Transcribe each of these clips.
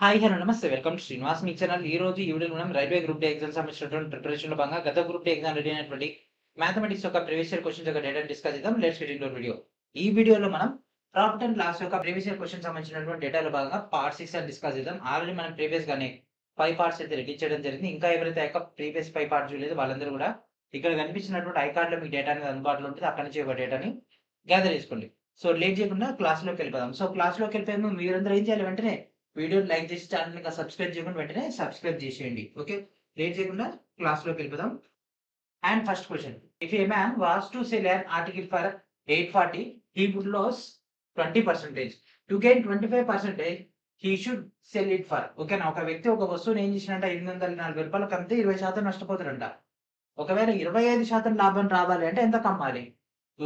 Hi hello నమస్తే welcome to Srinivas me channel. ఈ రోజు ఈ వీడియోలో మనం రైల్వే గ్రూప్ డి ఎగ్జామ్ సంబంధించినటువంటి ప్రిపరేషన్ లో భాగంగా గత గ్రూప్ డి ఎగ్జామ్ రెడీ అయినటువంటి మ్యాథమెటిక్స్ యొక్క ప్రీవియస్ ఇయర్ క్వశ్చన్స్ యొక్క డేటాను డిస్కస్ చేద్దాం. Let's get into video. ఈ వీడియోలో మనం ప్రాఫిట్ అండ్ లాస్ యొక్క ప్రీవియస్ ఇయర్ క్వశ్చన్ సంబంధించినటువంటి డేటాలో భాగంగా పార్ట్ 6 అని డిస్కస్ చేద్దాం. ఆల్రెడీ మనం ప్రీవియస్ గానే 5 పార్ట్స్ అయితే రెడీ చేయడం జరిగింది. ఇంకా ఎవరైతే యొక్క ప్రీవియస్ 5 పార్ట్స్ చూడలేదు వాళ్ళందరూ కూడా ఇక్కడ కనిపించినటువంటి ఐ కార్డ్ లో మీకు డేటా అనేది అందుబాటులో ఉంటుంది. అక్కడ నుంచి ఒక డేటాని గ్యాదర్ చేసుకోండి. సో లేట్ చేయకుండా క్లాస్ లోకి వెళ్ళిపోదాం. సో క్లాస్ లోకి వెళ్ళిపోయే ముందు మీరందరూ ఏం చేయాలి, వెంటనే వీడియోని లైక్ చేసి ఛానల్ ఇంకా సబ్స్క్రైబ్ చేయకుండా వెంటనే సబ్స్క్రైబ్ చేసేయండి. ఓకే, లేట్ చేయకుండా క్లాస్ లోకి వెళ్ళిపోదాం. And first question, if A man was to cell an article for 840 he would lose 20%. To gain 25% he should sell it for. ఓకేనా, ఒక వ్యక్తి ఒక వస్తువుని ఏం చేసినంట 840 రూపాయలకు అమ్మితే 20% నష్టపోతాడంట. ఒకవేళ 25% లాభం రావాలి అంటే ఎంత కమ్మాలి?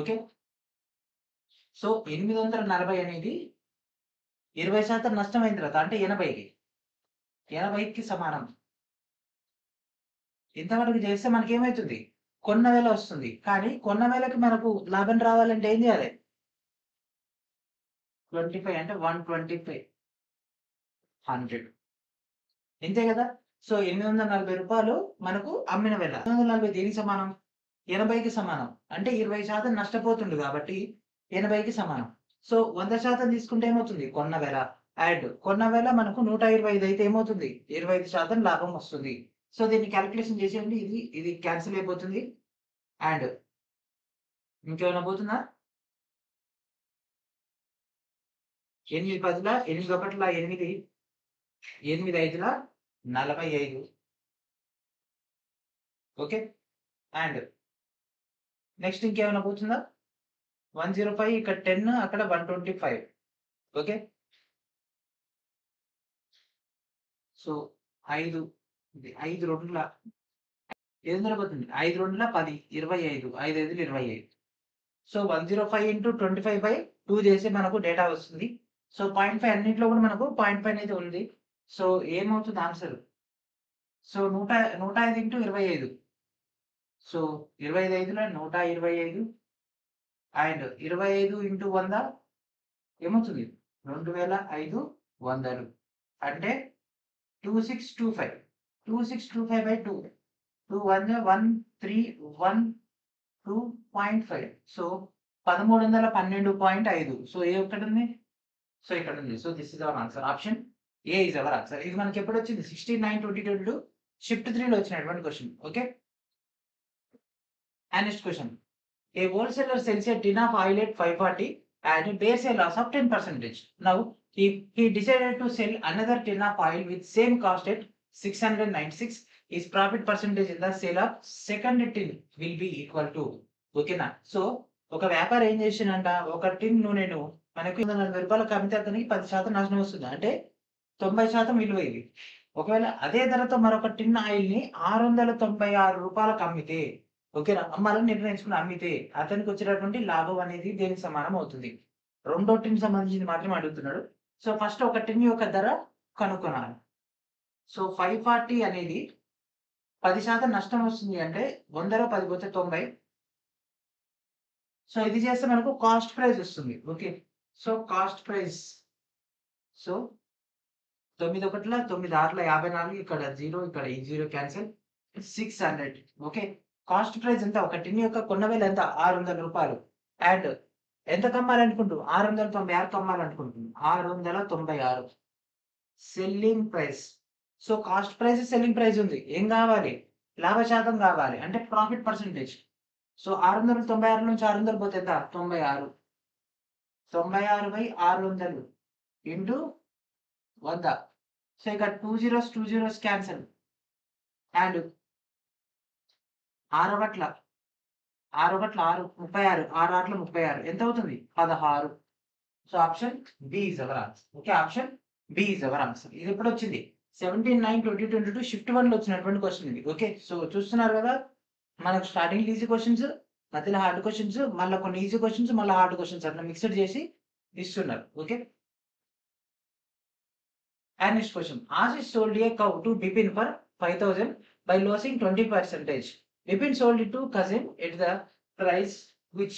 ఓకే, సో 840 అనేది 20% నష్టమైన తర్వాత అంటే 80కి సమానం. ఇంతవరకు చేస్తే మనకి ఏమవుతుంది, కొన్న వేల వస్తుంది. కానీ కొన్న వేలకి మనకు లాభం రావాలంటే ఏం చేయాలి? 25 అంటే 125 100 ఇంతే కదా. సో 840 రూపాయలు మనకు అమ్మిన వేల. 840 దేనికి సమానం? 80కి సమానం. అంటే 20% నష్టపోతుంది కాబట్టి 80కి సమానం. సో 100% తీసుకుంటే ఏమవుతుంది? కొన్న వేల యాడ్ కొన్న వేల మనకు 125 అయితే ఏమవుతుంది? 25% లాభం వస్తుంది. సో దీన్ని క్యాలిక్యులేషన్ చేసేయండి. ఇది క్యాన్సిల్ అయిపోతుంది. అండ్ ఇంకేమైనా పోతుందా? 8 10ల 8 1ల 8 8 5ల 45. ఓకే, అండ్ నెక్స్ట్ ఇంకేమైనా పోతుందా? 105 ఇక్కడ 10 అక్కడ 125. ఓకే, సో 5 5 2ల 8 పోతుంది. 5 2ల 10 25 5 5లు 25. సో 105 ఇంటూ 25/2 చేసి మనకు డేటా వస్తుంది. సో 0.5 అన్నింటిలో కూడా మనకు 0.5 అనేది ఉంది. సో ఏమవుతుంది answer? So 105 into 25. So 25 5ల 125 and 25 into 100 ఏమవుతుంది? 2500 అంటే 2625. 2625/2 2 1 1 3 1 2.5. సో 1312.5. సో ఏ ఒక్కటి ఉంది? సో ఇక్కడ ఉంది. So this is our answer. Option A is our answer. ఇది మనకి ఎప్పుడు వచ్చింది? 16/9/2022 షిఫ్ట్ 3లో వచ్చినటువంటి question. Okay, and next question, a wholesaler sells a tin of oil at 540 and bears a loss of 10%. Now, if he decided to sell another tin of oil with same cost at 696, his profit percentage in the sale of second tin will be equal to. ఓకేనా, so ఒక వ్యాపారం ఏం చేసిందంట, ఒక టిన్ నూనెను మనకు 840 రూపాయలకు అమ్మితే అతనికి 10% నష్టం వస్తుంది. అంటే 90% విలువ ఇది. ఒకవేళ అదే ధరతో మరొక టిన్ ఆయిల్ ని 696 రూపాయలకు అమ్మితే, ఓకేనా, అమ్మాలని నిర్ణయించుకుని అమ్మితే అతనికి వచ్చేటటువంటి లాభం అనేది దేనికి సమానం అవుతుంది? రెండో టిన్ సంబంధించింది మాత్రమే అడుగుతున్నాడు. సో ఫస్ట్ ఒక టిన్ యొక్క ధర కనుక్కొనాలి. సో 540 అనేది 10% నష్టం వస్తుంది అంటే 100లో 10 పోతే 90. సో ఇది చేస్తే మనకు కాస్ట్ ప్రైస్ వస్తుంది. Okay, so cost price, so 9 1ల 9 6ల 54, ఇక్కడ 0 ఇక్కడ ఈ 0 క్యాన్సిల్, 600. ఓకే, కాస్ట్ ప్రైస్ ఎంత? ఒక టిన్ యొక్క కొన్న వేల ఎంత? 600 రూపాయలు. అండ్ ఎంత కమ్మాలనుకుంటూ 696 కమ్మాలనుకుంటుంది. 696 selling price. So cost price selling price ఉంది. ఏం కావాలి? లాభ శాతం కావాలి, అంటే ప్రాఫిట్ పర్సెంటేజ్. సో 696 నుంచి 600 పోతే ఎంత? 96. 96/600 ఇంటూ 100. సో ఇక్కడ 2 zeros క్యాన్సిల్. అండ్ 6 1ల 6 6 36 6 6ల 36 ఎంత అవుతుంది? 16. So option B is our answer. Okay, option B is our answer. ఇది ఎప్పుడు వచ్చింది? 17/9/2022 షిఫ్ట్ 1లో వచ్చినటువంటి క్వశ్చన్ ఇది. ఓకే, సో చూస్తున్నారు కదా, మనకు స్టార్టింగ్ ఈజీ క్వశ్చన్స్, మధ్యలో హార్డ్ క్వశ్చన్స్, మళ్ళీ కొన్ని ఈజీ క్వశ్చన్స్, మళ్ళీ హార్డ్ క్వశ్చన్స్ అట్లా మిక్స్డ్ చేసి ఇస్తున్నారు. Okay, and next question, Ashish sold a cow to Bipin for 5,000 by losing 20%. Bipin sold it to cousin at the price which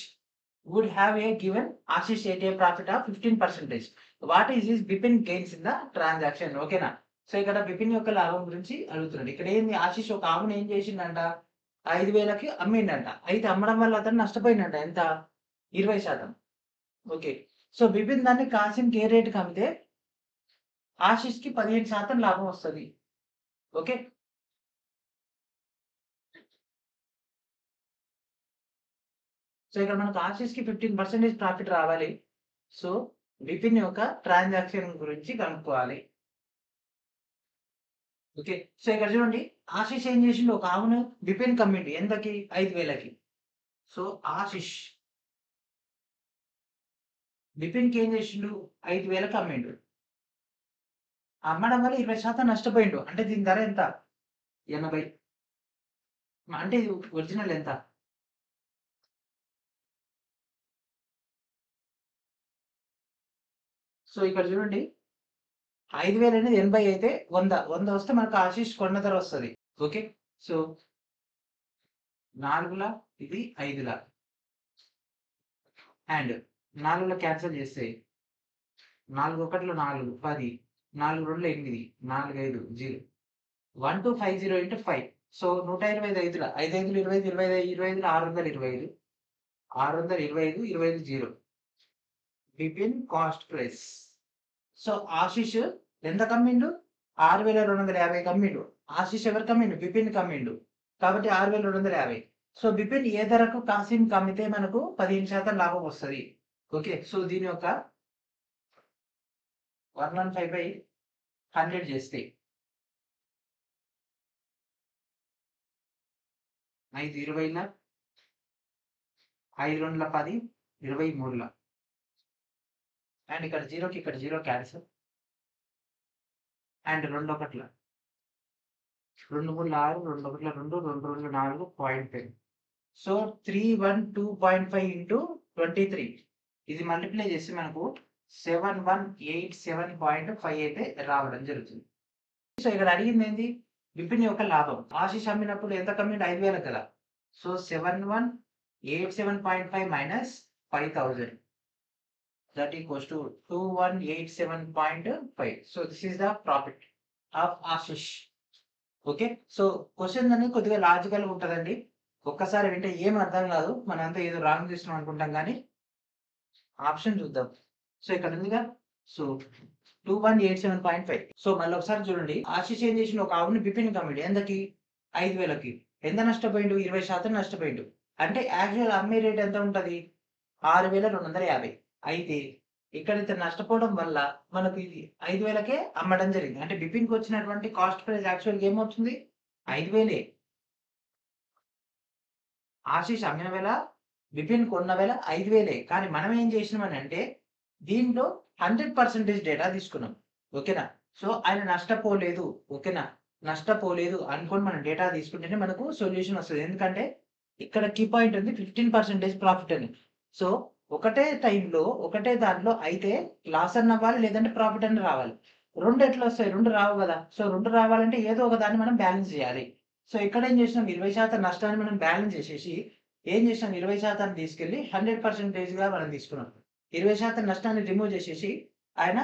would have a given Ashish at a profit of 15%. What is his Bipin gains in the transaction? ఓకేనా? So ఇక్కడ బిపిన్ యొక్క లాభం గురించి అడుగుతున్నాడు. ఇక్కడ ఏంది, ఆశీష్ ఒక ఆవును ఏం చేసిండంట, 5,000కి అమ్మిండంట. అయితే అమ్మడం వల్ల అతను నష్టపోయిందంట. ఎంత? 20%. ఓకే. సో బిపిన్ దాన్ని కాసిమ్కి ఏ రేటుకి అమ్మితే ఆశీష్కి 15% లాభం వస్తుంది. ఓకే. సో ఇక్కడ మనకు ఆశీష్కి 15% ప్రాఫిట్ రావాలి. సో బిపిన్ యొక్క ట్రాన్సాక్షన్ గురించి కనుక్కోవాలి. ఓకే. సో ఇక్కడ చూడండి, ఆశీష్ ఏం చేసిండు, ఒక ఆవును బిపిన్ కమ్మిండు. ఎంతకి? 5,000కి. సో ఆశీష్ బిపిన్కి ఏం చేసిండు, 5,000కి అమ్మిండు. అమ్మడం వల్ల 20% నష్టపోయిండు. అంటే దీని ధర ఎంత? 80. అంటే ఇది ఒరిజినల్ ఎంత? సో ఇక్కడ చూడండి, 5,000 అనేది 80 అయితే 100 వస్తే మనకు ఆశీష్ కొన్న ధర వస్తుంది. ఓకే. సో 4ల ఇది 5ల అండ్ 4ల క్యాన్సిల్ చేస్తే 4 1లు 4 10, 4 2లు 8, 4 5 0, 1250 into 5. So 125 5 5లు 25, 25 25 625, 625 25 0. Bipin cost price. So Ashish ఎంత కమ్మిండు? 6,250 కమ్మిండు. ఆశీష్ ఎవరు కమ్మిండు? బిపిన్ కమ్మిండు. కాబట్టి 6,250. సో బిపిన్ ఏ ధరకు కాసిం కమ్మితే మనకు 15% లాభం వస్తుంది. ఓకే. సో దీని యొక్క 115/100 చేస్తే 5 20ల 5 2ల 10 23ల అండ్ ఇక్కడ 0కి ఇక్కడ 0 క్యాన్సిల్ అండ్ 2 1ల 2 3 6 2 1 2 2 2 4 0.10. సో 312.5 into 23 ఇది మల్టిప్లై చేసి మనకు 7187.5 అయితే రావడం జరుగుతుంది. సో ఇక్కడ అడిగింది ఏంది, బిపిన్ యొక్క లాభం. ఆశీష్ అమ్మినప్పుడు ఎంత కమ్మిండు? 5,000 కదా. So 7187.5 minus 5,000 that equals to 2187.5. So this is the profit of Ashish. Okay. So question అనేది కొద్దిగా లాజికల్ ఉంటుందండి. ఒక్కసారి వింటే ఏం అర్థం కాదు, మనంతా ఏదో రాంగ్ చేస్తున్నాం అనుకుంటాం. కానీ ఆప్షన్ చూద్దాం. సో ఇక్కడ ఉందిగా, సో 2187.5. సో మళ్ళీ ఒకసారి చూడండి, ఆశీష్ ఏం చేసిన, ఒక ఆవుని బిపిన్ కమ్మిండు. ఎంతకి? 5,000కి. ఎంత నష్టపోయిండు? 20% నష్టపోయిండు. అంటే యాక్చువల్ అమ్మే రేట్ ఎంత ఉంటుంది? 6,250. అయితే ఇక్కడ ఇతను నష్టపోవడం వల్ల మనకు ఇది 5,000కే అమ్మడం జరిగింది. అంటే బిపిన్కి వచ్చినటువంటి కాస్ట్ ప్రైస్ యాక్చువల్గా ఏమవుతుంది? 5,000. ఆశీష్ అమ్మిన వేళ, బిపిన్ కొన్న వేళ 5,000. కానీ మనం ఏం చేసినామని అంటే దీంట్లో 100% డేటా తీసుకున్నాం. ఓకేనా. సో ఆయన నష్టపోలేదు. ఓకేనా, నష్టపోలేదు అనుకోని మనం డేటా తీసుకుంటేనే మనకు సొల్యూషన్ వస్తుంది. ఎందుకంటే ఇక్కడ కీ పాయింట్ ఉంది 15% ప్రాఫిట్ అని. సో ఒకటే టైంలో ఒకటే దాంట్లో అయితే లాస్ అన్న అవ్వాలి, లేదంటే ప్రాఫిట్ అని రావాలి. 2 ఎట్లా వస్తాయి? 2 రావు కదా. సో 2 రావాలంటే ఏదో ఒక దాన్ని మనం బ్యాలెన్స్ చేయాలి. సో ఇక్కడ ఏం చేసినాం, 20% నష్టాన్ని మనం బ్యాలెన్స్ చేసేసి ఏం చేసినాం, 20% తీసుకెళ్ళి 100%గా మనం తీసుకున్నాం. 20% నష్టాన్ని రిమూవ్ చేసేసి ఆయన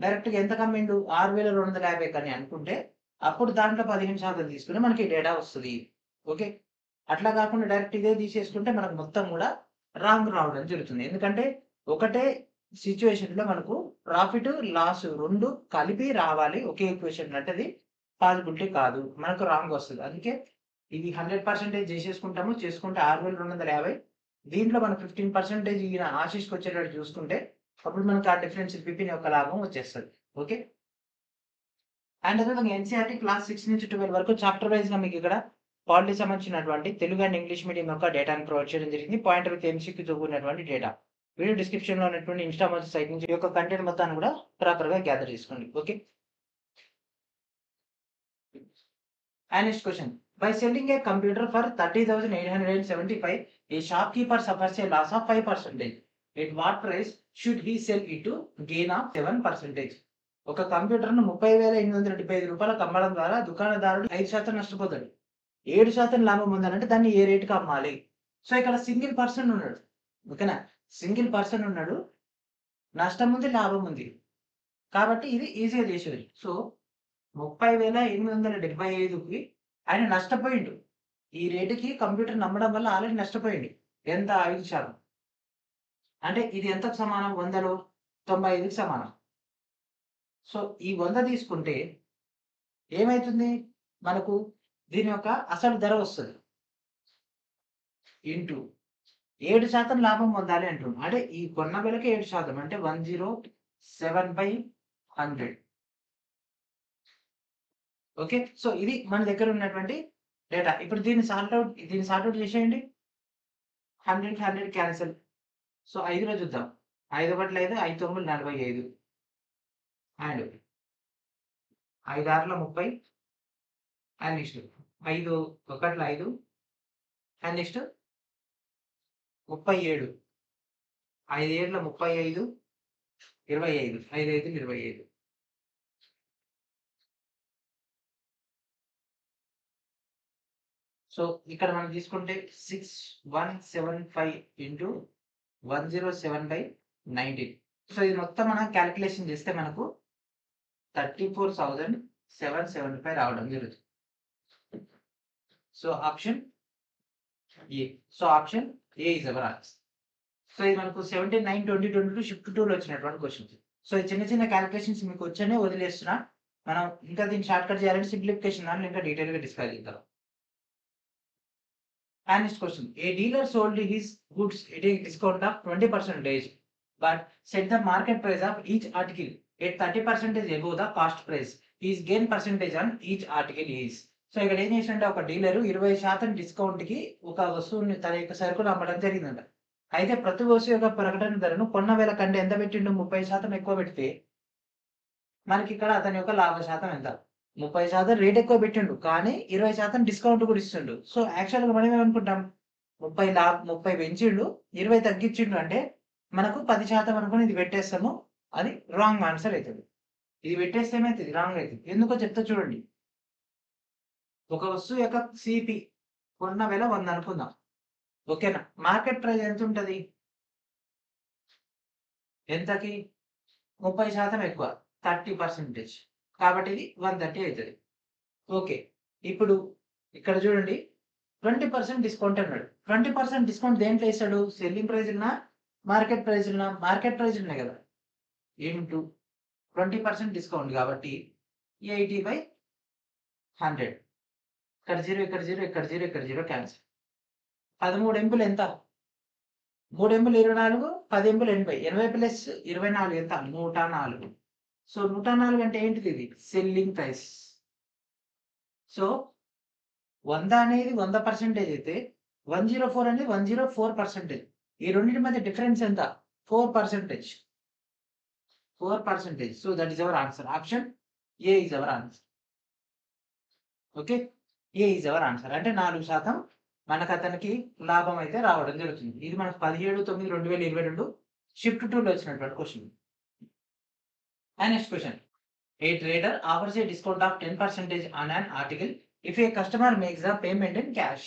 డైరెక్ట్గా ఎంత కమ్మిండు? 6,250 అని అనుకుంటే అప్పుడు దాంట్లో 15% తీసుకుని మనకి డేటా వస్తుంది. ఓకే. అట్లా కాకుండా డైరెక్ట్ ఇదే తీసేసుకుంటే మనకు మొత్తం కూడా రాంగ్ రావడం జరుగుతుంది. ఎందుకంటే ఒకటే సిచ్యువేషన్ లో మనకు ప్రాఫిట్ లాస్ 2 కలిపి రావాలి ఒకే ఈక్వేషన్ అంటే అది పాసిబిలిటీ కాదు, మనకు రాంగ్ వస్తుంది. అందుకే ఇది 100% చేసేసుకుంటాము. చేసుకుంటే 6,250. దీంట్లో మనం 15% ఈయన ఆశీష్కి వచ్చేటట్టు చూసుకుంటే అప్పుడు మనకు ఆ డిఫరెన్స్ బిపిన్ యొక్క లాభం వచ్చేస్తుంది. ఓకే. అండ్ అదేవిధంగా ఎన్సీఆర్టీ క్లాస్ 6 నుంచి 12 వరకు చాప్టర్ వైజ్ గా మీకు ఇక్కడ పాలిటీ సంబంధించినటువంటి తెలుగు అండ్ ఇంగ్లీష్ మీడియం యొక్క డేటాను ప్రొవైడ్ చేయడం జరిగింది. పాయింట్ విత్ ఎంసీక్యూ చూపుకున్నటువంటి డేటా వీడియో డిస్క్రిప్షన్ లో ఉన్నటువంటి ఇన్స్టా మంచి సైట్ నుంచి ఈ యొక్క కంటెంట్ మొత్తాన్ని కూడా ప్రాపర్ గా గ్యాదర్ చేసుకోండి. Okay. And next question, by selling a computer for 30,875 a shop keeper suffers a loss of 5%. At what price should he sell it to gain of 7%. ఒక computer ను 30,875 రూపాయలకు అమ్మడం ద్వారా దుకాణదారుడు 5% నష్టపోతాడు. 7% లాభం ఉందనంటే దాన్ని ఏ రేటుకి అమ్మాలి? సో ఇక్కడ సింగిల్ పర్సన్ ఉన్నాడు. ఓకేనా. సింగిల్ పర్సన్ ఉన్నాడు, నష్టం ఉంది, లాభం ఉంది. కాబట్టి ఇది ఈజీగా చేసేది. సో 30,875కి ఆయన నష్టపోయిండు. ఈ రేటుకి కంప్యూటర్ నమ్మడం వల్ల ఆల్రెడీ నష్టపోయిండు. ఎంత? 5%. అంటే ఇది ఎంతకు సమానం? 100లో 95కి సమానం. సో ఈ 100 తీసుకుంటే ఏమైతుంది? మనకు దీని యొక్క అసలు ధర వస్తది. ఇంటూ 7% లాభం పొందాలి అంటుండు. అంటే ఈ కొన్న వెలకి 7% అంటే 107/100. ఓకే. సో ఇది మన దగ్గర ఉన్నటువంటి డేటా. ఇప్పుడు దీన్ని సార్ట్ అవుట్ చేసేయండి. 100కి 100 క్యాన్సెల్. సో 5లో చూద్దాం. 5 ఒకట్ల 5, 5 9 45 అండ్ 5 6ల 30 అండ్ నెక్స్ట్ 5 ఒకట్ల 5 అండ్ నెక్స్ట్ 37 5 7ల 35 25 5 5లు 25. సో ఇక్కడ మనం తీసుకుంటే 6175 ఇంటూ 107/19. సో ఇది మొత్తం మనం క్యాలిక్యులేషన్ చేస్తే మనకు 34,775 రావడం జరుగుతుంది. So option A. So option A is our answer. So ఇది మనకు 79/20/22 షిఫ్ట్ 2లో వచ్చినటువంటి క్వశ్చన్స్. సో ఈ చిన్న చిన్న క్యాలిక్యులేషన్స్ మీకు వచ్చనే వదిలేస్తున్నా. మనం ఇంకా దీన్ని షార్ట్ కట్ చేయాలంటే సింప్లిఫికేషన్ దాంట్లో ఇంకా డీటెయిల్ గా డిస్కస్ చేద్దాం. And next question. A dealer sold his goods at a discount of 20%, but set the market price of each article at 30% above the cost price. His gain percentage on each article is. So ఇక్కడ ఏం చేసిందంటే ఒక dealer 20% discount కి ఒక వస్తువుని తన యొక్క సరుకులు అమ్మడం జరిగిందంట. అయితే ప్రతి వస్తువు యొక్క ప్రకటన ధరను కొన్న వేల కంటే ఎంత పెట్టిండు? 30% ఎక్కువ పెడితే మనకి ఇక్కడ అతని యొక్క లాభ శాతం ఎంత? 30% రేట్ ఎక్కువ పెట్టిండు, కానీ 20% డిస్కౌంట్ కూడా ఇస్తుండు. సో యాక్చువల్గా మనం ఏమనుకుంటాం? 30 పెంచిండు, 20 తగ్గించిండు అంటే మనకు 10% అనుకుని ఇది పెట్టేస్తాము. అది రాంగ్ ఆన్సర్ అవుతుంది. ఇది పెట్టేస్తే ఏమైతుంది? రాంగ్ అవుతుంది. ఎందుకో చెప్తా చూడండి. ఒక వస్తువు యొక్క సిపి కొన్న వేల 100 అనుకుందాం. ఓకేనా? మార్కెట్ ప్రైస్ ఎంత ఉంటది? ఎంతకి? 30% ఎక్కువ, 30%. కాబట్టి ఇది 130 అవుతుంది. ఓకే. ఇప్పుడు ఇక్కడ చూడండి, 20% డిస్కౌంట్ అన్నాడు. 20% డిస్కౌంట్ దేంట్లో వేస్తాడు? సెల్లింగ్ ప్రైజ్లనా, మార్కెట్ ప్రైజ్లనా? మార్కెట్ ప్రైజ్లనే కదా. ఇంటూ 20% డిస్కౌంట్ కాబట్టి 80/100. ఇక్కడ 0, ఇక్కడ 0, ఇక్కడ 0, ఇక్కడ 0 క్యాన్సిల్. 13 ఎంపులు ఎంత? 3 ఎంపులు 24, 10 ఎంపులు 80. 80 ప్లస్ 24 ఎంత? 104. సో 104 అంటే ఏంటిది? ఇది సెల్లింగ్ ప్రైస్. సో 100 అనేది 100% అయితే 104 అనేది 104%. ఈ రెండింటి మధ్య డిఫరెన్స్ ఎంత? 4%. 4%. So that is our answer. Option A is our answer. Okay. A is our answer. అంటే 4% మనకు అతనికి లాభం అయితే రావడం జరుగుతుంది. ఇది మనకు 17/9/2022 షిఫ్ట్ 2లో వచ్చినటువంటి question. And next question. A trader offers a discount of 10% on an article if a customer makes the payment in cash.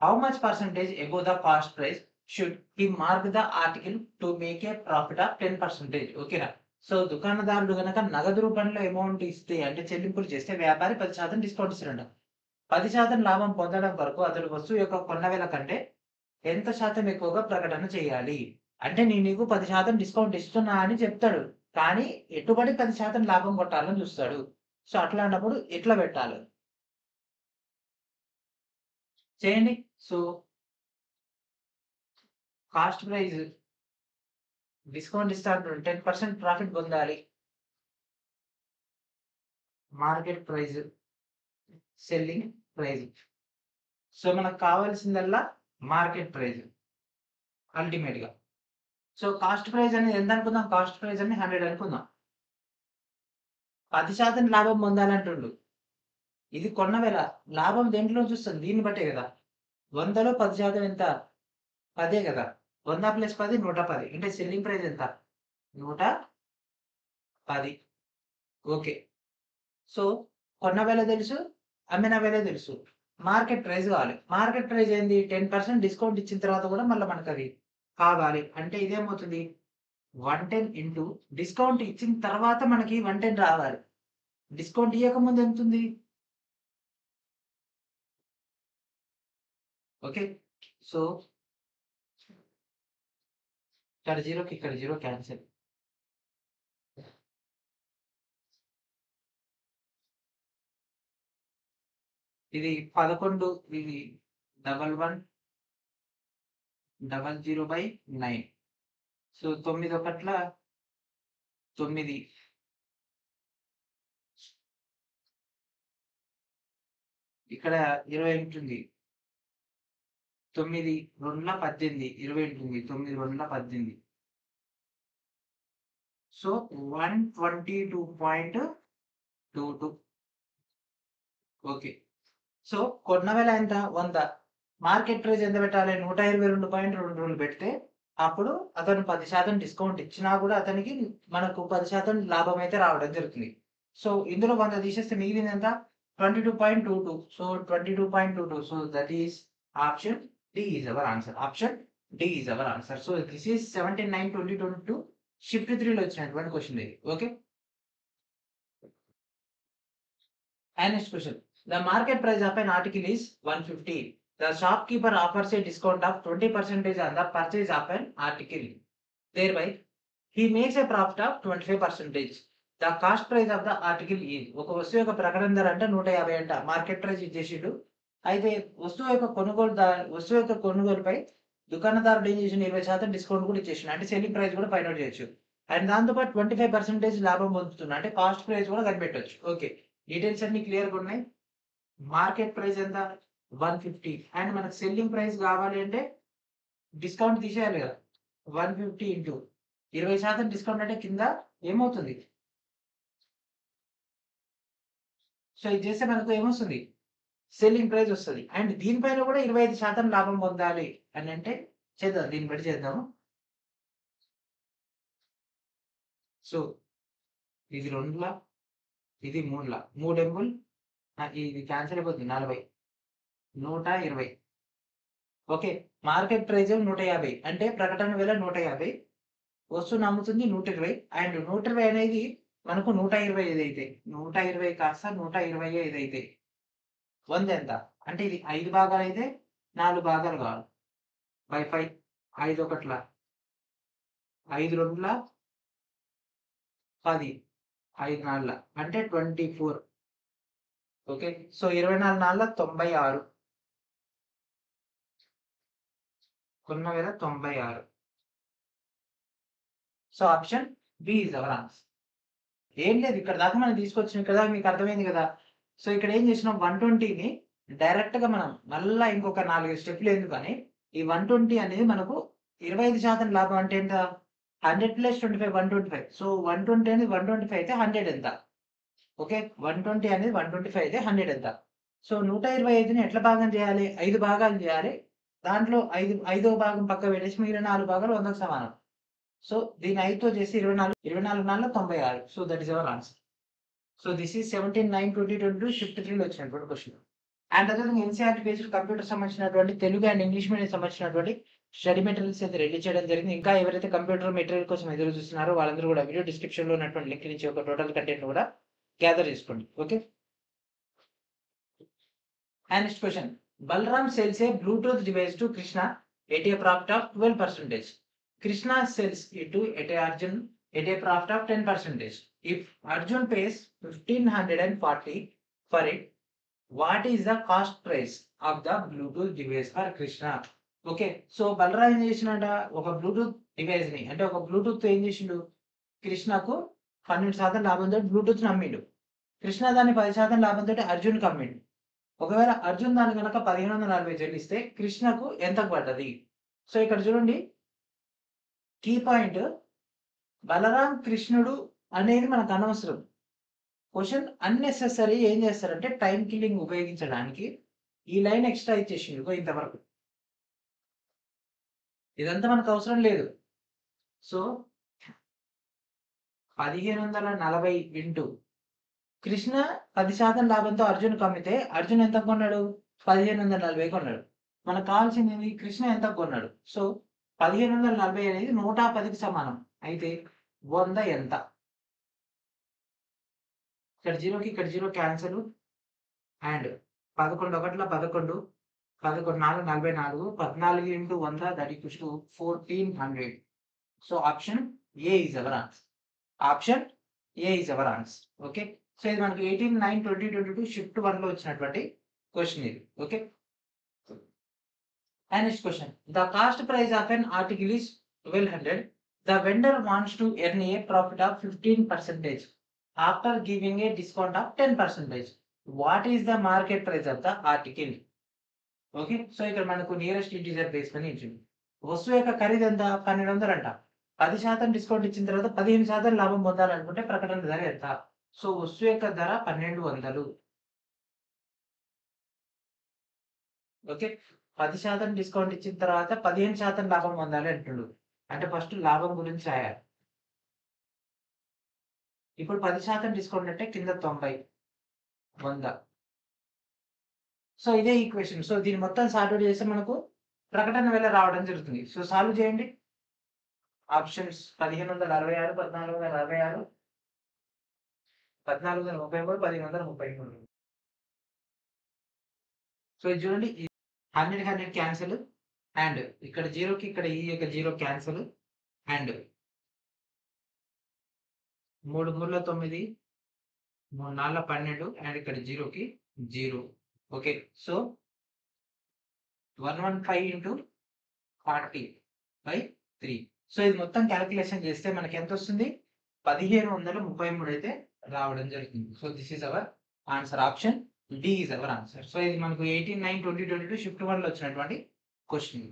How much percentage above the cost price should he mark the article to make a profit of 10%? ఓకేనా? So దుకాణదారుడు గనక నగదు రూపంలో amount ఇస్తే, అంటే చెల్లింపులు చేస్తే, వ్యాపారి 10% discount ఇస్తాడు. 10% లాభం పొందడం వరకు అతడు వస్తువు యొక్క కొన్న వేల కంటే ఎంత శాతం ఎక్కువగా ప్రకటన చేయాలి. అంటే నేను నీకు 10% డిస్కౌంట్ ఇస్తున్నా అని చెప్తాడు, కానీ ఎట్టుబడి 10% లాభం కొట్టాలని చూస్తాడు. సో అట్లాంటప్పుడు ఎట్లా పెట్టాలి చేయండి. సో కాస్ట్ ప్రైస్ డిస్కౌంట్ ఇస్తాడు, 10% ప్రాఫిట్ పొందాలి. Market price, selling price. So మనకు కావాల్సిందల్లా మార్కెట్ ప్రైస్ అల్టిమేట్ గా. సో కాస్ట్ ప్రైస్ అనేది ఎంత అనుకుందాం? కాస్ట్ ప్రైస్ అని 100 అనుకుందాం. 10% లాభం పొందాలంటుండు. ఇది కొన్న వేల. లాభం దేంట్లో చూస్తుంది? దీన్ని బట్టే కదా. 100లో 10% ఎంత? 10 కదా. 100 + 10 110. అంటే సెల్లింగ్ ప్రైస్ ఎంత? 110. ఓకే. సో కొన్న వేల తెలుసు, అమ్మిన వేల తెలుసు. మార్కెట్ ప్రైస్ కావాలి. మార్కెట్ ప్రైస్ ఏంది? 10% డిస్కౌంట్ ఇచ్చిన తర్వాత కూడా మళ్ళీ మనకు అది కావాలి అంటే ఇదేమవుతుంది 110 ఇంటూ డిస్కౌంట్ ఇచ్చిన తర్వాత మనకి 110 రావాలి. డిస్కౌంట్ ఇయ్యకముందు ఎంతుంది? ఓకే. సో ఇక్కడ 0కి ఇక్కడ 0 క్యాన్సిల్. ఇది 11 ఇది 1100/9. సో 9 ఒకట్ల 9 ఇక్కడ 20 ఉంటుంది. 9 2ల 18 20 ఉంటుంది. 9 2ల 18. సో 122.22. ఓకే. సో కొన్న వేల ఎంత 100. మార్కెట్ ప్రైస్ ఎంత పెట్టాలి? 122.22 పెడితే అప్పుడు అతను 10% డిస్కౌంట్ ఇచ్చినా కూడా అతనికి మనకు 10% లాభం అయితే రావడం జరుగుతుంది. సో ఇందులో 100 తీసేస్తే మిగిలింది ఎంత? 22.22. So 22.22. So that is option D is our answer. Option D is our answer. So this is 17/9/2022 shift 3 లో వచ్చినటువంటి క్వశ్చన్ ఇది. Okay. And next question. The market price of an article is 150. The shopkeeper offers a discount of 20% on the purchase of an article. Thereby, he makes a profit of 25%. The cost price of the article is. ఒక వస్తువు యొక్క ప్రకటన ధర అంటే 150 అంట. Market price ఇచ్చేసిండు. అయితే వస్తువు యొక్క కొనుగోలుపై దుకాణదారుడు ఏం చేసిండు? 20% డిస్కౌంట్ కూడా ఇచ్చేసిండు. అంటే సెల్లింగ్ ప్రైస్ కూడా ఫైండ్ అవుట్ చేయొచ్చు. అండ్ దాంతోపాటు 25% లాభం పొందుతున్నా అంటే కాస్ట్ ప్రైస్ కూడా కనిపెట్టవచ్చు. ఓకే. డీటెయిల్స్ అన్ని క్లియర్గా ఉన్నాయి. మార్కెట్ ప్రైస్ ఎంత? 150. అండ్ మనకు సెల్లింగ్ ప్రైస్ కావాలి అంటే డిస్కౌంట్ తీసేయాలి కదా. 150 ఇంటూ 20% డిస్కౌంట్ అంటే కింద ఏమవుతుంది? సో ఇది చేస్తే మనకు ఏమొస్తుంది? సెల్లింగ్ ప్రైస్ వస్తుంది. అండ్ దీనిపైన కూడా 25% లాభం పొందాలి అని అంటే చేద్దాం. దీన్ని బట్టి చేద్దాము. సో ఇది 2ల ఇది 3ల 3 ఎంబుల్ ఇది క్యాన్సిల్ అయిపోతుంది. 40 120. ఓకే. మార్కెట్ ప్రైస్ 150 అంటే ప్రకటన వేల 150, వస్తువును అమ్ముతుంది 120. అండ్ 120 అనేది మనకు 120 ఏదైతే 120 కాస్త 120 ఏదైతే 100 ఎంత అంటే ఇది 5 భాగాలు అయితే 4 భాగాలు కావాలి. బై 5 5 ఒకట్ల 5 2ల 10 5 4ల అంటే 24. ఓకే. సో 24 4ల 96. కొన్న వేల 96. సో option B is our answer. ఏం లేదు ఇక్కడ దాకా మనం తీసుకొచ్చిన కదా మీకు అర్థమైంది కదా. సో ఇక్కడ ఏం చేసినాం 120ని డైరెక్ట్ గా మనం మళ్ళా ఇంకొక 4 స్టెప్లు ఎందుకని ఈ 120 అనేది మనకు 25% లాభం అంటే ఎంత? 100 + 25 125. సో 120 అనేది 125 అయితే 100 ఎంత? ఓకే. 120 అనేది 125 అయితే 100 ఎంత? సో 125ని ఎట్లా భాగం చేయాలి? 5 భాగాలు చేయాలి. దాంట్లో 5వ భాగం పక్క పెట్టేసి మిగిలిన 4 భాగాలు 100కు సమానం. సో దీని 5తో చేసి 24 4ల 96. So that is our answer. So this is 17/9/2022 shift 3లో వచ్చినటువంటి క్వశ్చన్. అండ్ అదేవిధంగా ఎన్సీఆర్టీ బేస్డ్ కంప్యూటర్ సంబంధించినటువంటి తెలుగు అండ్ ఇంగ్లీష్ మీడియం సంబంధించినటువంటి స్టడీ మెటీరియల్స్ అయితే రెడీ చేయడం జరిగింది. ఇంకా ఎవరైతే కంప్యూటర్ మెటీరియల్ కోసం ఎదురు చూస్తున్నారో వాళ్ళందరూ కూడా వీడియో డిస్క్రిప్షన్ లో ఉన్నటువంటి లింక్ నుంచి ఒక టోటల్ కంటెంట్ కూడా గ్యాదర్ చేసుకోండి. Okay. And next question. Balaram sells a Bluetooth device to Krishna at a profit of 12%. Krishna sells it to Arjun at a profit of 10%. If Arjun pays 1540 for it, what is the cost price of the Bluetooth device for Krishna? Okay. So Balaram ఏం చేసినాడ? ఒక Bluetooth device ని అంటే ఒక Bluetooth ఏం చేసిండు? కృష్ణకు 12% లాభంతో బ్లూటూత్ అమ్మిండు. కృష్ణ దాన్ని 10% లాభంతో అర్జున్కి అమ్మిండు. ఒకవేళ అర్జున్ దాన్ని కనుక 1540 చెల్లిస్తే కృష్ణకు ఎంత పడ్డది? సో ఇక్కడ చూడండి కీ పాయింట్ బలరాం కృష్ణుడు అనేది మనకు అనవసరం. క్వశ్చన్ అన్నెసెసరీ ఏం చేస్తారంటే టైం కిల్లింగ్ ఉపయోగించడానికి ఈ లైన్ ఎక్స్ట్రా ఇచ్చేసిండు ఇంతవరకు. ఇదంతా మనకు అవసరం లేదు. సో 1540 ఇంటూ కృష్ణ 10% లాభంతో అర్జున్ అమ్మితే అర్జున్ ఎంత కొన్నాడు? 1540 కొన్నాడు. మనకు కావాల్సింది కృష్ణ ఎంత కొన్నాడు? సో 1540 అనేది 110కి సమానం. అయితే 100 ఎంత? ఇక్కడ 0కి ఇక్కడ 0 క్యాన్సల్. అండ్ 11 ఒకట్ల 11, 11 4 44, 14 into 100 that equals to 1400. So option A is our answer. Option A is our answer. Okay. So ఇది మనకి 18/9/2022 షిఫ్ట్ 1 లో వచ్చినటువంటి క్వశ్చన్ ఇది. Okay. And next question. The cost price of an article is 1200. The vendor wants to earn a profit of 15% after giving a discount of 10%. What is the market price of the article? Okay. So ఇక్కడ మనకు nearest integer తీసుకొని ఇచ్చింది. వస్తువు యొక్క ఖరీదు ఎంత? 1200 అంట. 10% discount ఇచ్చిన తర్వాత 15% లాభం పొందాలనుకుంటే ప్రకటన ధర ఎంత? సో వస్తువు యొక్క ధర 1200. ఓకే. 10% డిస్కౌంట్ ఇచ్చిన తర్వాత 15% లాభం పొందాలి అంటుడు. అంటే ఫస్ట్ లాభం గురించి రాయాలి. ఇప్పుడు 10% డిస్కౌంట్ అంటే కింద 90, 100. సో ఇదే ఈక్వేషన్. సో దీన్ని మొత్తం సాల్వ్ చేస్తే మనకు ప్రకటన వేళ రావడం జరుగుతుంది. సో సాల్వ్ చేయండి. ఆప్షన్స్ 1566, 1466, 1433, 1533. సో ఇది చూడండి, 100 క్యాన్సిల్. అండ్ ఇక్కడ 0కి ఇక్కడ ఈ యొక్క 0 క్యాన్సిల్. అండ్ 3 3 9, 3 4 12. అండ్ ఇక్కడ 0కి 0. ఓకే. So 115 into 40/3. సో ఇది మొత్తం క్యాలిక్యులేషన్ చేస్తే మనకి ఎంత వస్తుంది? 1533 అయితే రావడం జరుగుతుంది. So this is our answer. Option D is our answer. So ఇది మనకు 18/9/2022 షిఫ్ట్ 1 లో వచ్చినటువంటి question.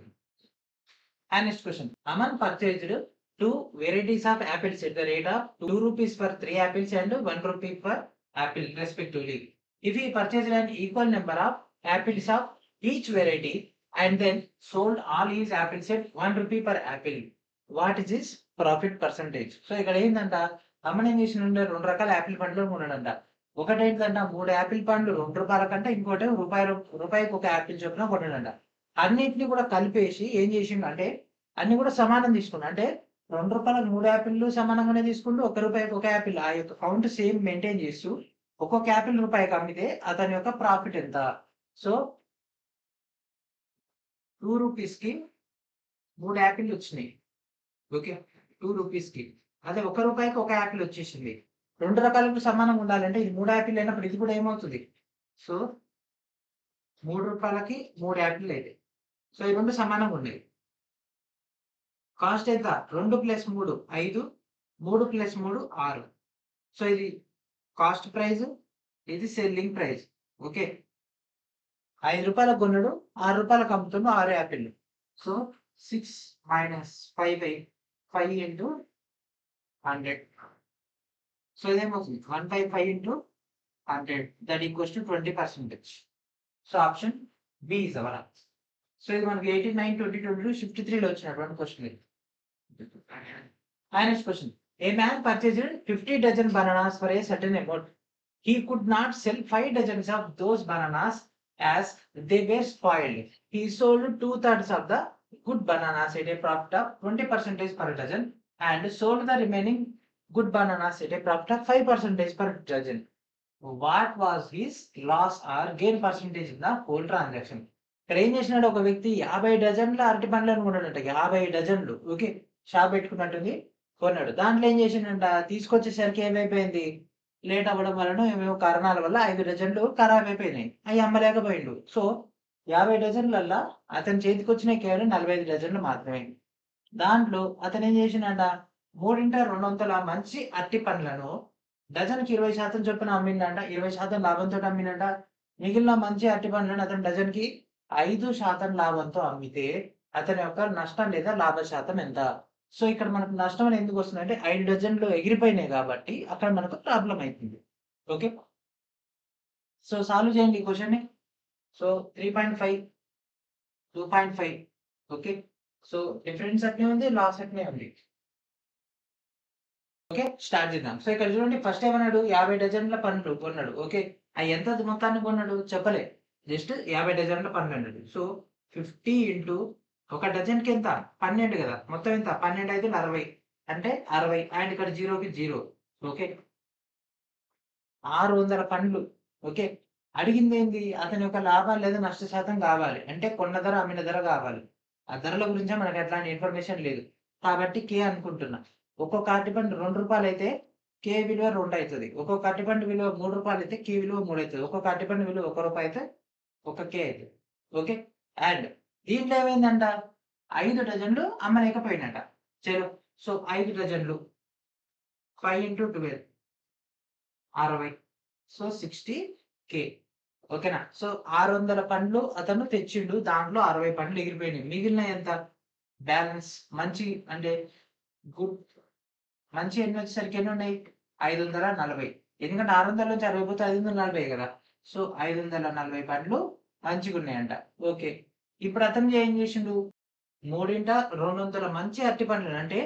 And next question. Aman purchased 2 varieties of apples at the rate of 2 rupees for 3 apples and 1 rupee per apple respectively. If he purchased an equal number of apples of each variety and then sold all his apples at 1 rupee per apple, what is his profit percentage? So ఇక్కడ ఏంటంట, అమ్మన్ ఏం చేసిన 2 రకాల Apple పండ్లు కొన్నాడంట. ఒకటి ఏంటంట 3 Apple పండ్లు 2 రూపాయల కంటే, ఇంకోటి రూపాయికి ఒక యాపిల్ చొప్పున కొన్నాడంట. అన్నిటిని కూడా కలిపేసి ఏం చేసిండు అంటే అన్ని కూడా సమానం తీసుకున్నాడు. అంటే 2 రూపాయలకు 3 యాపిల్లు సమానంగానే తీసుకుంటూ 1 రూపాయికి ఒక యాపిల్, ఆ యొక్క కౌంట్ సేమ్ మెయింటైన్ చేస్తూ ఒక్కొక్క యాపిల్ రూపాయికి అమ్మితే అతని యొక్క ప్రాఫిట్ ఎంత? సో 2 రూపీస్కి 3 యాపిల్ వచ్చినాయి. ఓకే. 2 రూపీస్కి అదే 1 రూపాయికి ఒక యాపిల్ వచ్చేసింది. 2 రకాలకు సమానంగా ఉండాలంటే ఇది 3 యాపిల్ అయినప్పుడు ఇది కూడా ఏమవుతుంది? సో 3 రూపాయలకి 3 యాపిల్ అయితే సో ఈ 2 సమానంగా ఉన్నాయి. కాస్ట్ ఎంత? 2 + 3 5, 3 + 3 6. సో ఇది కాస్ట్ ప్రైస్, ఇది సెల్లింగ్ ప్రైస్. ఓకే. 5 రూపాయలకు కొన్నాడు, 6 రూపాయలకు అమ్ముతున్నాడు 6 యాపిల్. So 6 - 5 into 100. సో ఇదేమవుతుంది? 155 into 100 that equals to 20%. So option B is our answer. So ఇది మనకి 18/9/2022 షిఫ్ట్ 3 లో వచ్చినటువంటి క్వశ్చన్ ఇది. Next question. A man purchased 50 dozen bananas for a certain amount. He could not sell 5 dozens of those bananas as they were spoiled. He sold 2/3 of the good bananas at a profit of 20% per dozen and sold the remaining good bananas at a profit of 5% per dozen. What was his loss or gain percentage in the whole transaction? ఇక్కడ ఏం చేసినాడు, ఒక వ్యక్తి 50 డజన్ల అరటి పండ్లను కొన్నాడంట. 50 డజన్లు. Okay. Shop పెట్టుకున్నట్టుంది, కొన్నాడు. దాంట్లో ఏం చేసిండంట, తీసుకొచ్చేసరికి ఏమైపోయింది, లేట్ అవ్వడం వలన ఏమేమో కారణాల వల్ల 5 డజన్లు ఖరాబ్ అయిపోయినాయి. అవి అమ్మలేకపోయిండు. సో 50 డజన్లల్లా అతని చేతికి వచ్చినాయి కేవలం 45 డజన్లు మాత్రమే. దాంట్లో అతను ఏం చేసిండంట, 3/2 మంచి అరటి పండ్లను డజన్కి 20% చొప్పున అమ్మిండంట. 20% లాభంతో అమ్మిండంట. మిగిలిన మంచి అరటి పండ్లను అతను డజన్కి 5% లాభంతో అమ్మితే అతని యొక్క నష్టం లేదా లాభ శాతం ఎంత? సో ఇక్కడ మనకు నష్టం అనేది ఎందుకు వస్తుంది అంటే 5 డజన్లు ఎగిరిపోయినాయి కాబట్టి అక్కడ మనకు ప్రాబ్లం అవుతుంది. ఓకే. సో సాల్వ్ చేయండి ఈ క్వశ్చన్ని. సో 3.5, 2.5. ఓకే. సో డిఫరెన్స్ అట్నే ఉంది, లాస్ అట్నే ఉంది. ఓకే. స్టార్ట్ చేద్దాం. సో ఇక్కడ చూడండి, ఫస్ట్ ఏమన్నాడు, 50 డజన్ల పండ్లు కొన్నాడు. ఓకే. అవి ఎంత మొత్తాన్ని కొన్నాడు చెప్పలే, జస్ట్ 50 డజన్ల పండ్లు అన్నాడు. సో 50 ఇంటూ ఒక డజన్కి ఎంత 12 కదా, మొత్తం ఎంత 12 అయితే 60 అంటే 60 అండ్ ఇక్కడ జీరోకి జీరో. ఓకే, 600 పండ్లు. ఓకే, అడిగింది ఏంది, అతని యొక్క లాభాలు లేదా నష్ట శాతం కావాలి, అంటే కొన్న ధర అమ్మిన ధర కావాలి. ఆ ధరల గురించే మనకు ఎట్లాంటి ఇన్ఫర్మేషన్ లేదు కాబట్టి కే అనుకుంటున్నా. ఒక్కొక్క అరటిపండు ₹2 అయితే కే విలువ 2 అవుతుంది. ఒక్కొక్క అరటిపండు విలువ ₹3 అయితే కే విలువ 3 అవుతుంది. ఒక్కొక్క అరటిపండు విలువ ₹1 అయితే ఒక కే అవుతుంది. ఓకే, అండ్ దీంట్లో ఏమైందంట, 5 డజన్లు అమ్మలేకపోయినట. చలో, సో 5 డజన్లు 5 ఇంటూ 12 60, సో 60K. ఓకేనా, సో 600 పండ్లు అతను తెచ్చిండు, దాంట్లో 60 పండ్లు ఎగిరిపోయినాయి. మిగిలిన ఎంత బ్యాలెన్స్ మంచి అంటే గుడ్ మంచి ఎన్ని వచ్చేసరికి ఎన్ని ఉన్నాయి 540. ఎందుకంటే 600 నుంచి 60 పోతే 540 కదా. సో 540 పండ్లు మంచిగా ఉన్నాయంట. ఓకే, ఇప్పుడు అతను ఏం చేసిండు, 200 మంచి అరటి పండ్లు అంటే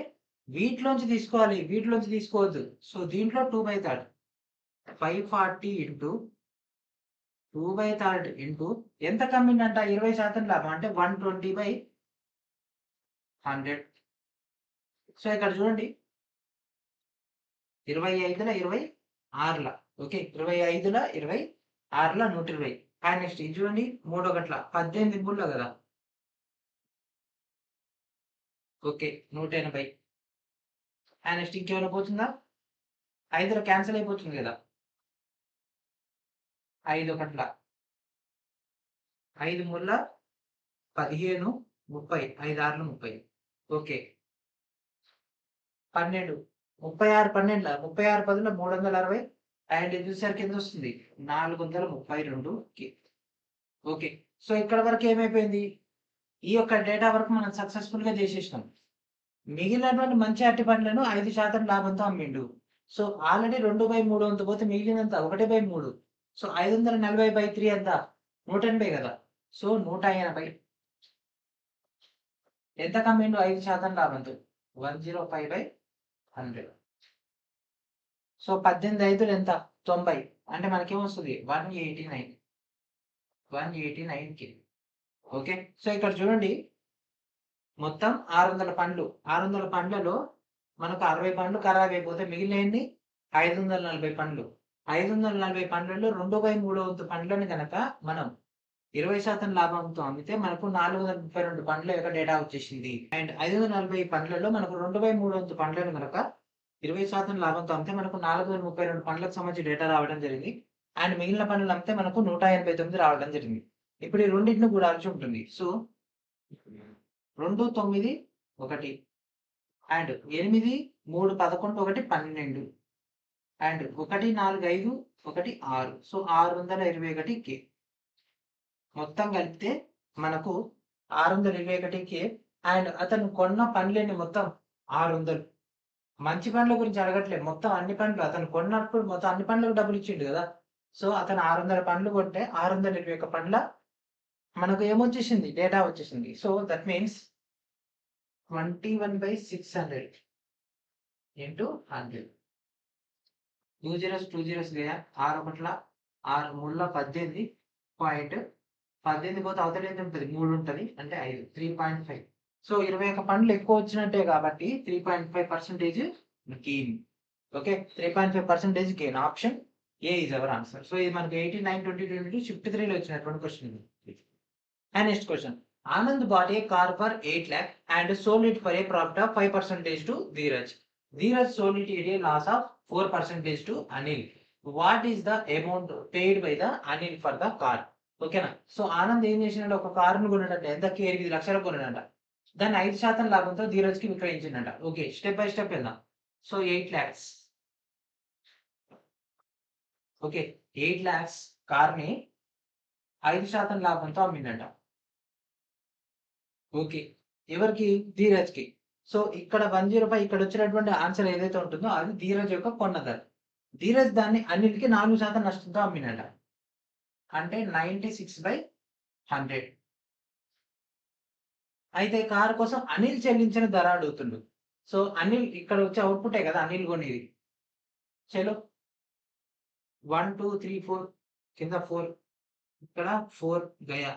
వీటిలోంచి తీసుకోవాలి, వీటిలోంచి తీసుకోవద్దు. సో దీంట్లో 2/3 540 ఇంటూ 2/3 ఇంటూ ఎంత కమ్మిండంట 20% లాభం అంటే 120/100. సో ఇక్కడ చూడండి 25ల 26ల. ఓకే, 25ల 26ల 120. అండ్ నెక్స్ట్ ఇది చూడండి 3 18 ఇంపుల్లో కదా. ఓకే, 180. అండ్ నెక్స్ట్ ఇంకేమైనా పోతుందా, 5ల క్యాన్సిల్ అయిపోతుంది కదా. 5 ఒకట్ల 5 మూల 15 30 5 6లు 30. ఓకే, 12 36 12 36 10 360 అండ్ ఇది చూసరికి ఎంత వస్తుంది 432K. ఓకే, సో ఇక్కడ వరకు ఏమైపోయింది, ఈ యొక్క డేటా వరకు మనం సక్సెస్ఫుల్ గా చేసేసినాం. మిగిలినటువంటి మంచి అరటి పండ్లను 5% లాభంతో అమ్మిండు. సో ఆల్రెడీ 2/3 వంతు పోతే మిగిలినంత 1/3. సో 540/3 ఎంత 180 కదా. సో 180 ఎంత కమ్మిండు 5% లాభంతో 105/100. సో 18 5 ఎంత 90 అంటే మనకేమొస్తుంది 189K. ఓకే, సో ఇక్కడ చూడండి మొత్తం 600 పండ్లు, 600 పండ్లలో మనకు 60 పండ్లు ఖరాబ్ అయిపోతే మిగిలినవి 540 పండ్లు. 540 పండ్లలో 2/3 వంతు పండ్లను కనుక మనం 20% లాభంతో అమ్మితే మనకు 432 పండ్ల యొక్క డేటా వచ్చేసింది. అండ్ 540 పండ్లలో మనకు 2/3 వంతు పండ్లను కనుక 20% లాభంతో అమ్మితే మనకు 432 పండ్లకు సంబంధించి డేటా రావడం జరిగింది. అండ్ మిగిలిన పండ్లు అమ్మితే మనకు 189 రావడం జరిగింది. ఇప్పుడు ఈ రెండింటిని కూడాల్సి ఉంటుంది. So 2 9 1 and 8 3 11 1 12 and 1 4 5 1 6. So 621K మొత్తం కలిపితే మనకు 621K. అండ్ అతను కొన్న పండ్లని మొత్తం 600. మంచి పండ్ల గురించి అడగట్లేదు, మొత్తం అన్ని పండ్లు అతను కొన్నప్పుడు మొత్తం అన్ని పండ్లకు డబ్బులు ఇచ్చిండు కదా. సో అతను 600 పండ్లు కొంటే 621 పండ్ల మనకు ఏమొచ్చేసింది డేటా వచ్చేసింది. So that means 21/600 into 100. 2 zeros 2 zeros Gaya 6 ఒకట్ల 6 3 18 పాయింట్ 18 పోతే అవతల ఎంత ఉంటుంది 3 ఉంటుంది అంటే 5 3.5. సో 21 పండ్లు ఎక్కువ వచ్చినట్టే కాబట్టి 3.5% gain. Okay, 3.5% gain. Option A is our answer. So ఇది మనకు 89 20 22 షిఫ్ట్ 3లో వచ్చినటువంటి question. And next question, Anand bought a car for 8 lakh and sold it for a profit of 5% to Dheeraj. Dheeraj sold it at a loss of 4% to Anil. What is the amount paid by the Anil for the car? ఓకేనా, so Anand ఏం చేసినట్టు ఒక కారును కొన్నాడంట, ఎంతకి 8 లక్షలకు కొన్నాడంట. దాన్ని 5% లాభంతో ధీరజ్ కి విక్రయించిందంట. ఓకే, స్టెప్ బై స్టెప్ వెళ్దాం. So 8 lakhs. ఓకే, 8 lakhs కార్ని 5% లాభంతో అమ్మిందంట. ఓకే, ఎవరికి ధీరజ్ కి. సో ఇక్కడ 105 ఇక్కడ వచ్చినటువంటి ఆన్సర్ ఏదైతే ఉంటుందో అది ధీరజ్ యొక్క కొన్న ధర. ధీరజ్ దాన్ని అనిల్కి 4% నష్టంతో అమ్మినట అంటే 96/100. అయితే కారు కోసం అనిల్ చెల్లించిన ధర అడుగుతుండు. సో అనిల్ ఇక్కడ వచ్చే అవుట్పుటే కదా అనిల్ కొనేది. చలో 1 2 3 4 కింద 4 ఇక్కడ 4 Gaya.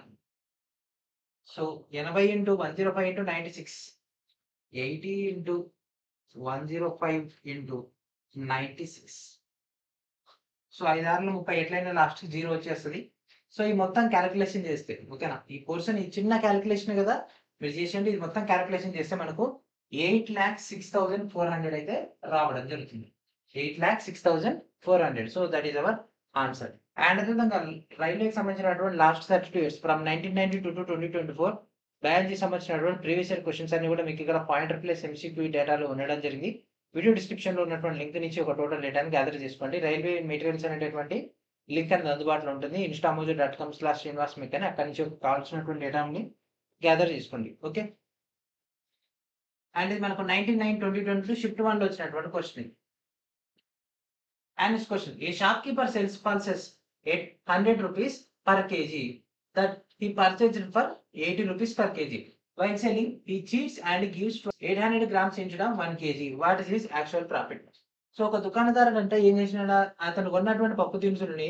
So 80 into 105 into 96, 80 into 105 into 96. So 5 6 30 ఎట్లయినా లాస్ట్ 0 వచ్చేస్తుంది. సో ఈ మొత్తం క్యాలిక్యులేషన్ చేస్తే ఓకేనా, ఈ పోర్షన్ ఈ చిన్న క్యాలిక్యులేషన్ కదా మీరు చేసేయండి. ఇది మొత్తం క్యాలిక్యులేషన్ చేస్తే మనకు 8,06,400 అయితే రావడం జరుగుతుంది. 8,06,400. So that is our answer. And అదేవిధంగా రైల్వేకి సంబంధించినటువంటి last 32 years from 1992 to 2024 biology సంబంధించినటువంటి ప్రీవియస్ ఇయర్ క్వశ్చన్స్ అన్ని కూడా మీకు ఇక్కడ పాయింటర్ ప్లస్ ఎంసీక్యూ డేటాలో ఉండడం జరిగింది. వీడియో డిస్క్రిప్షన్ లో ఉన్నటువంటి లింక్ నుంచి ఒక టోటల్ డేటాని గ్యాదర్ చేసుకోండి. రైల్వే మెటీరియల్స్ అనేటటువంటి లింక్ అనేది అందుబాటులో ఉంటుంది. instamojo.com/srinivasmik అని అక్కడి నుంచి కావాల్సినటువంటి డేటాని గ్యాదర్ చేసుకోండి. ఓకే, అండ్ ఇది మనకు 19/9/2022 షిఫ్ట్ 1 లో వచ్చినటువంటి question. And this question, a shopkeeper sells pulses at 100 rupees per kg that he purchased for 80 rupees per kg. While selling, he cheats and gives 800 grams instead of 1 kg. What is his actual profit? So ఒక దుకాణదారుడు అంటే ఏం చేసినాడా, అతను కొన్నటువంటి పప్పు దినుసులని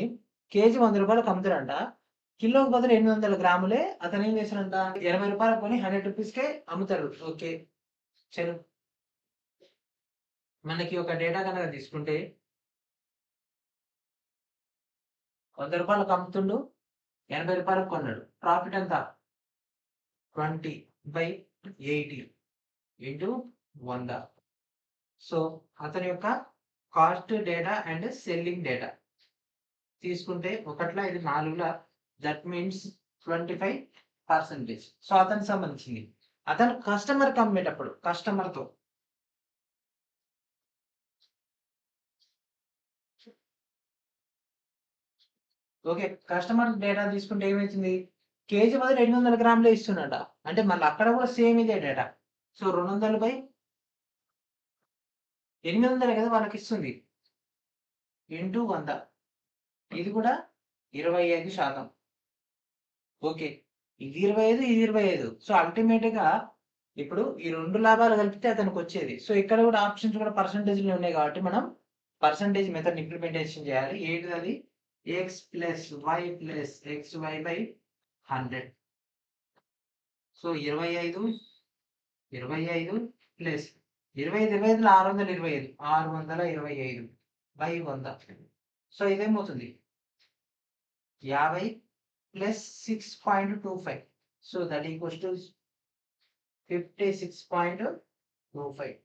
KG 100 రూపాయలకు అమ్ముతాడంట. కిలోకి బదులు 800 గ్రాములే అతను ఏం చేశాడంట, 20 రూపాయలకు కొని 100 రూపీస్కే అమ్ముతాడు. ఓకే చలో, మనకి ఒక డేటా కనుక తీసుకుంటే 100 రూపాయలకు అమ్ముతుండు, 80 రూపాయలకు కొన్నాడు. ప్రాఫిట్ ఎంత, 20/80 ఇంటూ 100. సో అతని యొక్క cost data and selling data తీసుకుంటే ఒకట్లా ఇది 4లా, దట్ మీన్స్ 25%. సో అతనికి సంబంధించింది. అతను కస్టమర్కి అమ్మేటప్పుడు కస్టమర్తో ఓకే, కస్టమర్ డేటా తీసుకుంటే ఏమవుతుంది, కేజీ బదులు 800 గ్రాములే ఇస్తున్నట. అంటే మళ్ళీ అక్కడ కూడా సేమ్ ఇదే డేటా. సో 200/800 కదా వాళ్ళకి ఇస్తుంది, ఇంటూ 100. ఇది కూడా 25%. ఓకే, ఇది 25, ఇది 25. సో అల్టిమేట్ గా ఇప్పుడు ఈ 2 లాభాలు కలిపితే అతనికి వచ్చేది. సో ఇక్కడ కూడా ఆప్షన్స్ కూడా పర్సంటేజ్లు ఉన్నాయి కాబట్టి మనం పర్సంటేజ్ మెథడ్ ఇంప్లిమెంటేషన్ చేయాలి. ఏంటిది అది, x plus y plus xy/100. So 25 plus 25 625 625/100. So ఇదేమవుతుంది 50 plus 6.25. So that equals to 56.25.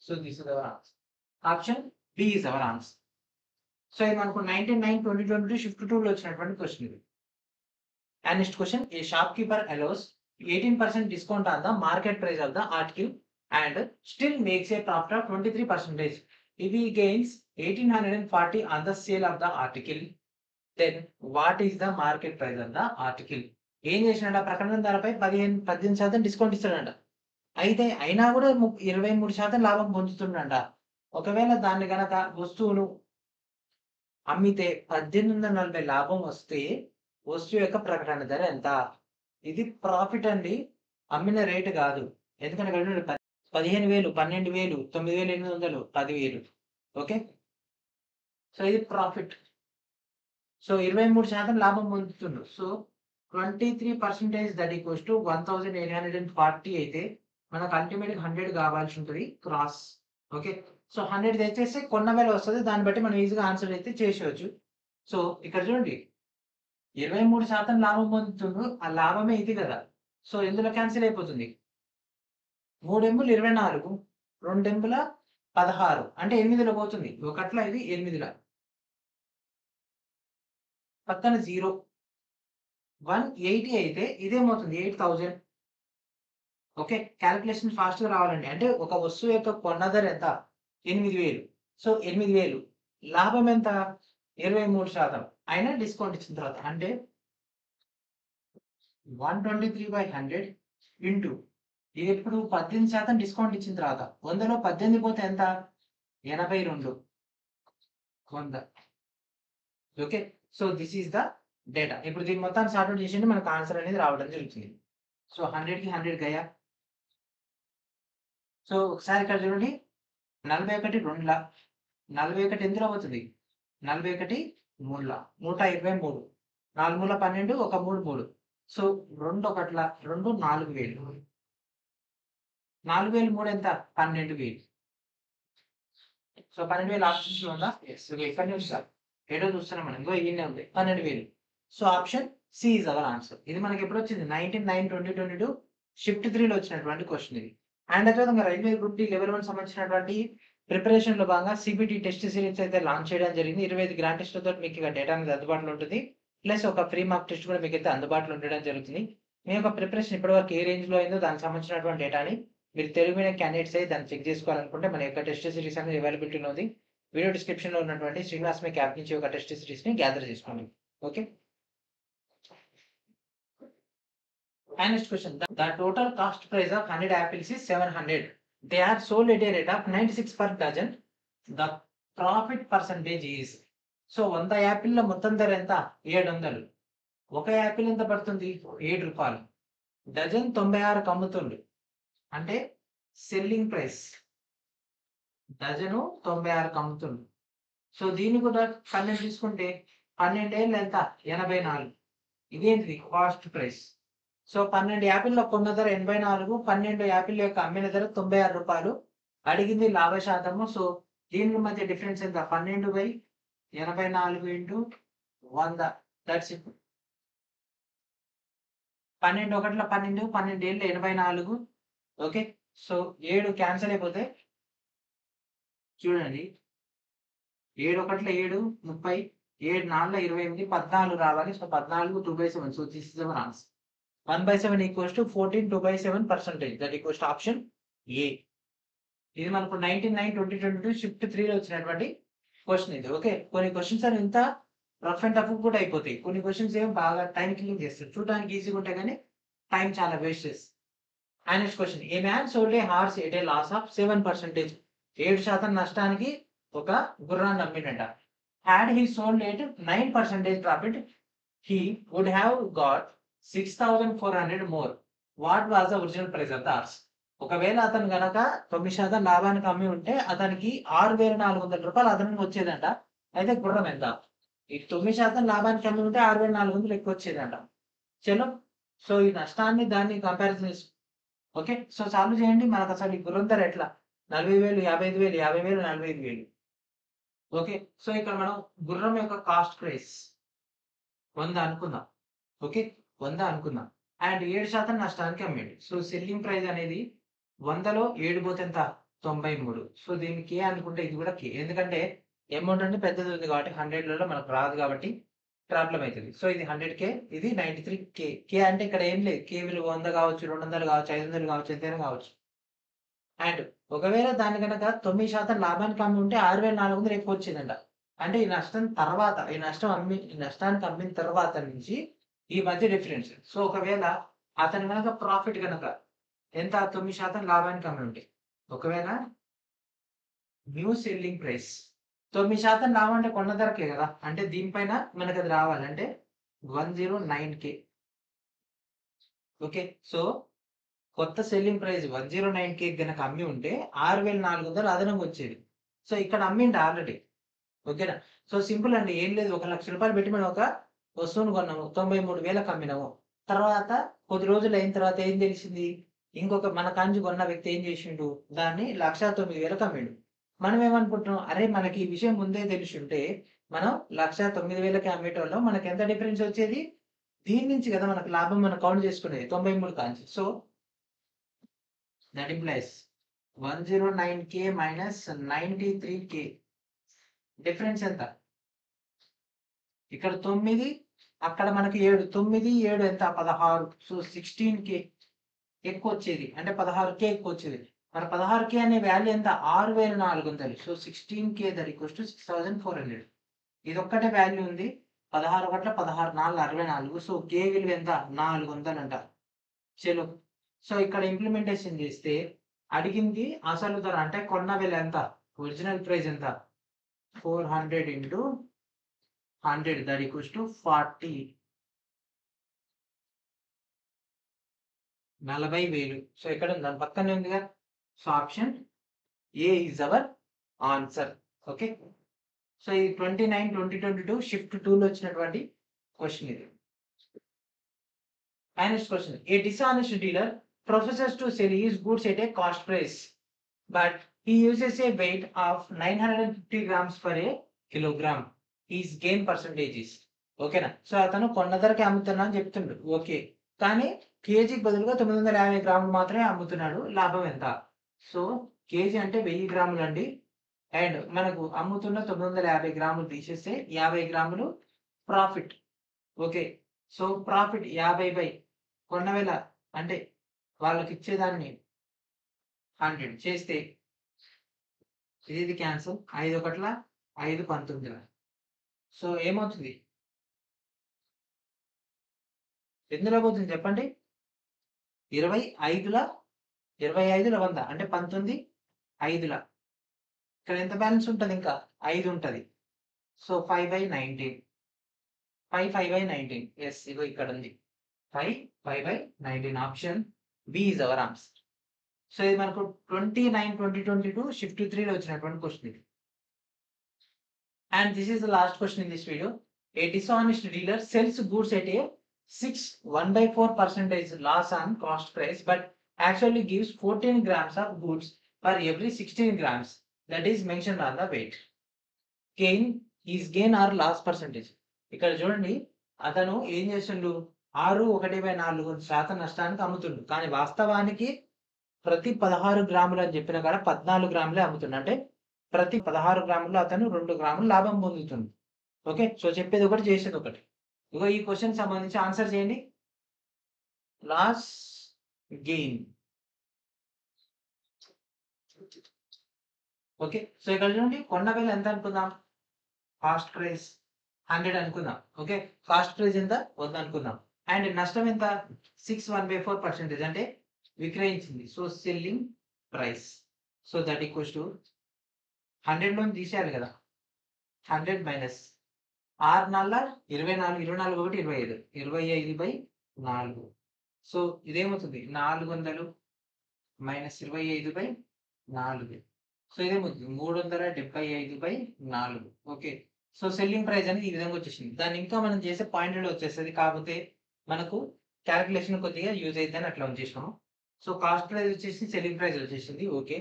So this is our answer. Option B is our answer. So ఇది మనకు 19/9/2022 షిఫ్ట్ 2 లో వచ్చినటువంటి క్వశ్చన్ ఇది. And next question, a shop keeper allows 18% discount on the market price of the article and still makes a profit of 23%. If he gains 1840 on the sale of the article, then what is the market price of the article? ఏం చేసినాడ, ప్రకటన ధరపై 18% discount ఇస్తాడంట. అయితే అయినా కూడా 23% లాభం పొందుతుండంట. ఒకవేళ దాన్ని గనక వస్తువును అమ్మితే 1840 లాభం వస్తే వస్తువు యొక్క ప్రకటన ధర ఎంత? ఇది ప్రాఫిట్ అండి, అమ్మిన రేటు కాదు. ఎందుకంటే 15,000, 12,000, 9,800, 10,000. ఓకే, సో ఇది ప్రాఫిట్. సో 23% లాభం పొందుతుండు. సో 23% దట్ ఈక్వల్స్ టు 1840 అయితే మనకు అల్టిమేట్ 100 కావాల్సి ఉంటుంది క్రాస్. ఓకే, సో 100 తెచ్చేస్తే కొన్న వేల వస్తుంది. దాన్ని బట్టి మనం ఈజీగా ఆన్సర్ అయితే చేసేవచ్చు. సో ఇక్కడ చూడండి 23% లాభం పొందుతుండ్రు, ఆ లాభమే ఇది కదా. సో ఇందులో క్యాన్సిల్ అయిపోతుంది. 3 ఎంబులు 24, 2 ఎంబుల 16 అంటే 8లో పోతుంది. ఒకట్లా ఇది 8ల, పక్కన 0. 180 అయితే ఇదేమవుతుంది 8,000. ఓకే, క్యాలిక్యులేషన్ ఫాస్ట్ గా రావాలండి. అంటే ఒక వస్తువు యొక్క కొన్న ధర ఎంత, 8,000. సో 8,000 లాభం ఎంత, 23% అయినా డిస్కౌంట్ ఇచ్చిన తర్వాత అంటే 123/100 ఇంటూ ఇది ఎప్పుడు 18% డిస్కౌంట్ ఇచ్చిన తర్వాత 100లో 18 పోతే ఎంత, 82, 100. Okay, so this is the data. ఇప్పుడు దీన్ని మొత్తాన్ని సార్ట్ అవుట్ చేసి మనకు ఆన్సర్ అనేది రావడం జరుగుతుంది. సో 100కి 100 గయా. సో ఒకసారి ఇక్కడ చూడండి 41 2ల, 41 ఎందులో అవుతుంది, 41 3ల, 123, 4 మూల 12, 1 3 3. సో 2 ఒకట్ల 2 4000. 4000 3 ఎంత? 12,000. సో 12,000 ఆప్షన్స్‌లో ఉందా? యెస్. ఇక్కడ చూస్తా. ఏడో చూస్తున్నాం మనం. ఇగో ఈడనే ఉంది. 12,000. So option C is our answer. ఇది మనకి ఎప్పుడొచ్చింది? 19/9/2022 షిఫ్ట్ 3లో వచ్చినటువంటి క్వెషన్ ఇది. అండ్ అదేవిధంగా రైల్వే గ్రూప్ డి లెవెల్ 1 సంబంధించినటువంటి ప్రిపరేషన్‌లో భాగంగా సీబీటీ టెస్ట్ సిరీస్ అయితే లాంచ్ చేయడం జరిగింది. 25 గ్రాండ్ టెస్ట్‌లతోటి మీకు ఇక డేటా అనేది అందుబాటులో ఉంటుంది. ప్లస్ ఒక ఫ్రీ మార్క్ టెస్ట్ కూడా మీకైతే అందుబాటులో ఉండడం జరుగుతుంది. మీ యొక్క ప్రిపరేషన్ ఇప్పటివరకు ఏ రేంజ్‌లో అయిందో దానికి సంబంధించినటువంటి డేటాని మీరు తెలుగు మీడియం క్యాండిడేట్స్ అయ్యి దాన్ని చెక్ చేసుకోవాలనుకుంటే మన యొక్క టెస్ట్ సిరీస్ అనేది అవైలబిలిటీలో ఉంది. వీడియో డిస్క్రిప్షన్‌లో ఉన్నటువంటి శ్రీనివాస్ మీకు యాప్ నుంచి ఒక టెస్ట్ సిరీస్‌ని గ్యాదర్ చేసుకోండి. Okay. And next question. The total cost price of 100 apples is 700. They are sold at a rate of 96 per dozen. The profit percentage is. So 100 యాపిల్ల మొత్తం ధర ఎంత? 700. ఒక యాపిల్ ఎంత పడుతుంది? 7 రూపాయలు. డజన్ 96 అమ్ముతుండు. అంటే సెల్లింగ్ ప్రైస్ డజను 96 అమ్ముతుండు. సో దీన్ని కూడా 12 తీసుకుంటే 12 ఏళ్ళు ఎంత? 84. ఇదేంటిది? Cost price. సో 12 యాపిల్ల కొన్న ధర 84, 12 యాపిల్ యొక్క అమ్మిన ధర 96 రూపాయలు. అడిగింది లాభ శాతము. సో దీని మధ్య డిఫరెన్స్ ఎంత? 12/84 ఇంటూ 100. That's it. 12 ఒకట్ల 12, 12 ఏళ్ళు 84. ఓకే. సో 7 క్యాన్సిల్ అయిపోతే చూడండి. 7 ఒకట్ల 7, 30, 7 నాలుగుల 28, 14 రావాలి. So 14 2/7. So this is our answer. 1/7 equals to 14 2/7%. That equals to option A. ఇది మనకు 19/9/2022 షిఫ్ట్ 3లో వచ్చినటువంటి క్వశ్చన్ ఇది. ఓకే. కొన్ని క్వశ్చన్స్ అని ఇంత రఫ్ అండ్ టఫ్ కూడా అయిపోతాయి. కొన్ని క్వశ్చన్స్ ఏమో బాగా టైం కిల్లింగ్ చేస్తారు. చూడడానికి ఈజీగా ఉంటాయి కానీ టైం చాలా వేస్ట్ చేస్తుంది. And next question. A man sold a horse at a loss of 7%. 7% నష్టానికి ఒక గుర్రాన్ని అమ్మిండట. Had he sold at 9% profit he would have got 6,400 more. What was the original price of the horse. ఒకవేళ అతను గనక 9% లాభానికి అమ్మి ఉంటే అతనికి 6,400 రూపాయలు అదనంగా వచ్చేదంట. అయితే గుర్రం ఎంత? ఈ 9% లాభానికి అమ్మి ఉంటే 6,400 ఎక్కువ వచ్చేదంట. చలో. సో ఈ నష్టాన్ని దాన్ని కంపారిజన్ చేసి ఓకే. సో సాల్వ్ చేయండి. మనకు అసలు ఈ గుర్రం ధర ఎట్లా? 40,000, 55,000, 50,000, 45,000. ఓకే. సో ఇక్కడ మనం గుర్రం యొక్క కాస్ట్ ప్రైస్ 100 అనుకుందాం. ఓకే. 100 అనుకుందాం. అండ్ 7% నష్టానికి అమ్మిండు. సో సెల్లింగ్ ప్రైస్ అనేది 100లో 7 పోతే ఎంత? 93. సో దీన్ని కే అనుకుంటే ఇది కూడా కే. ఎందుకంటే అమౌంట్ అంటే పెద్దది ఉంది కాబట్టి 100లలో మనకు రాదు కాబట్టి ప్రాబ్లమ్ అవుతుంది. సో ఇది 100K, ఇది 93K. కే అంటే ఇక్కడ ఏం లేదు. కే విలువ 100 కావచ్చు, 200 కావచ్చు, 500 కావచ్చు, ఎంతైనా కావచ్చు. అండ్ ఒకవేళ దాన్ని కనుక 9% లాభానికి అమ్మి ఉంటే 6,400 ఎక్కువ వచ్చిందంట. అంటే ఈ నష్టానికి అమ్మిన తర్వాత నుంచి ఈ మధ్య డిఫరెన్స్. సో ఒకవేళ అతను కనుక ప్రాఫిట్ కనుక ఎంత? 9% లాభానికి అమ్మి ఉంటే ఒకవేళ న్యూ సెల్లింగ్ ప్రైస్ 9% లాభం అంటే కొన్న ధరకే కదా. అంటే దీనిపైన మనకు అది రావాలంటే 109K. ఓకే. సో కొత్త సెల్లింగ్ ప్రైస్ 109K గనక అమ్మి ఉంటే 6,400 అదనంగా వచ్చేది. సో ఇక్కడ అమ్మిండు ఆల్రెడీ. ఓకేనా. సో సింపుల్ అండి. ఏం లేదు. 1,00,000 రూపాయలు పెట్టి మనం ఒక వస్తువును కొన్నాము. 93,000కి అమ్మినాము. తర్వాత కొద్ది రోజులు అయిన తర్వాత ఏం తెలిసింది? ఇంకొక మన కాంచి కొన్న వ్యక్తి ఏం చేసిండు? దాన్ని 1,09,000కి అమ్మిండు. మనం ఏమనుకుంటున్నాం? అరే మనకి ఈ విషయం ముందే తెలిసుంటే మనం 1,09,000కి అమ్మేటోళ్ళం. మనకి ఎంత డిఫరెన్స్ వచ్చేది? దీని నుంచి కదా మనకు లాభం మనం కౌంట్ చేసుకునేది 93 కాంచి. So that implies 109K minus 93K. Difference ఎంత? ఇక్కడ 9, అక్కడ మనకి 7. 9, 7 ఎంత? 16. సో 16K ఎక్కువ వచ్చేది. అంటే 16K ఎక్కువ వచ్చేది. మరి 16K అనే వాల్యూ ఎంత? 6,400. So 16K that equals to 6,400. ఇదొక్కటే వాల్యూ ఉంది. 16 ఒకట్ల 16, 4, 64. సో K విలువ ఎంత? 400 అంట. చలో. సో ఇక్కడ ఇంప్లిమెంటేషన్ చేస్తే అడిగింది అసలు ధర అంటే కొన్న వెల ఎంత? ఒరిజినల్ ప్రైస్ ఎంత? 400 into 100 that equals to 40. 40,000. So ఇక్కడ ఉంది. దాని పక్కనే ఉందిగా. So option A is our answer. Okay. So ఇది 29/2022 షిఫ్ట్ 2లో వచ్చినటువంటి క్వశ్చన్ ఇది. And next question, a dishonest dealer professes to sell his goods at a cost price, but he uses a weight of 950 grams per a kilogram. His gain percentage is, ఓకేనా. So అతను కొన్న ధరకి అమ్ముతున్నా అని చెప్తుండు, okay. కానీ కేజీకి బదులుగా 950 గ్రాములు మాత్రమే అమ్ముతున్నాడు, లాభం ఎంత? సో కేజీ అంటే 1000 గ్రాములు అండి. అండ్ మనకు అమ్ముతున్న 950 గ్రాములు తీసేస్తే 50 గ్రాములు profit. Okay. So profit 50 by కొన్న వేల అంటే వాళ్ళకి ఇచ్చేదాన్ని 100 చేస్తే ఇది క్యాన్సల్, 5 ఒకట్ల 5 19. సో ఏమవుతుంది, ఎందులో పోతుంది చెప్పండి? 25ల 100 అంటే 19 5ల. ఇక్కడ ఎంత బ్యాలెన్స్ ఉంటుంది? ఇంకా 5 ఉంటుంది. సో 5/19, 5/19. ఎస్, ఇగో ఇక్కడ ఉంది 5/19. Option B is our answer. So ఇది మనకు 29/2022 షిఫ్ట్ 3 లో వచ్చినటువంటి క్వశ్చన్ ఇది. And this is the last question in this video. A dishonest dealer sells goods at a 1/4% loss on cost price, but actually gives 14 grams of goods for every 16 grams that is mentioned on the weight. Gain is gain or loss percentage. ఇక్కడ చూడండి, అతను ఏం చేస్తుండు, 6/1/4% నష్టానికి అమ్ముతుండు. కానీ వాస్తవానికి ప్రతి 16 గ్రాములు అని చెప్పిన కాడ 14 గ్రాములే అమ్ముతుండు. అంటే ప్రతి 16 గ్రాముల్లో అతను 2 గ్రాములు లాభం పొందుతుంది. ఓకే. సో చెప్పేది ఒకటి, చేసేది ఒకటి. ఇగో ఈ క్వశ్చన్ సంబంధించి ఆన్సర్ చేయండి. Loss gain. ఓకే. సో ఇక్కడ చూడండి, కొన్న వేల ఎంత అనుకుందాం? కాస్ట్ ప్రైస్ 100 అనుకుందాం. ఓకే. కాస్ట్ ప్రైస్ ఎంత? 100 అనుకుందాం. అండ్ నష్టం ఎంత? 1/4% అంటే విక్రయించింది. So selling price. So that equals to 100 లోని తీసేయాలి కదా, 100 మైనస్ 6/4 24, 24 ఒకటి 25, 25/4. సో ఇదేమవుతుంది? 400 మైనస్ 25/4. సో ఇదేమవుతుంది? 375/4. ఓకే. సో సెల్లింగ్ ప్రైస్ అనేది ఈ విధంగా వచ్చేసింది. దాన్ని ఇంకా మనం చేసే పాయింట్లో వచ్చేస్తుంది, కాకపోతే మనకు క్యాలిక్యులేషన్ కొద్దిగా యూజ్ అవుతుందని అట్లా ఉంచేసినాము. సో కాస్ట్ ప్రైస్ వచ్చేసి సెల్లింగ్ ప్రైస్ వచ్చేసింది. ఓకే.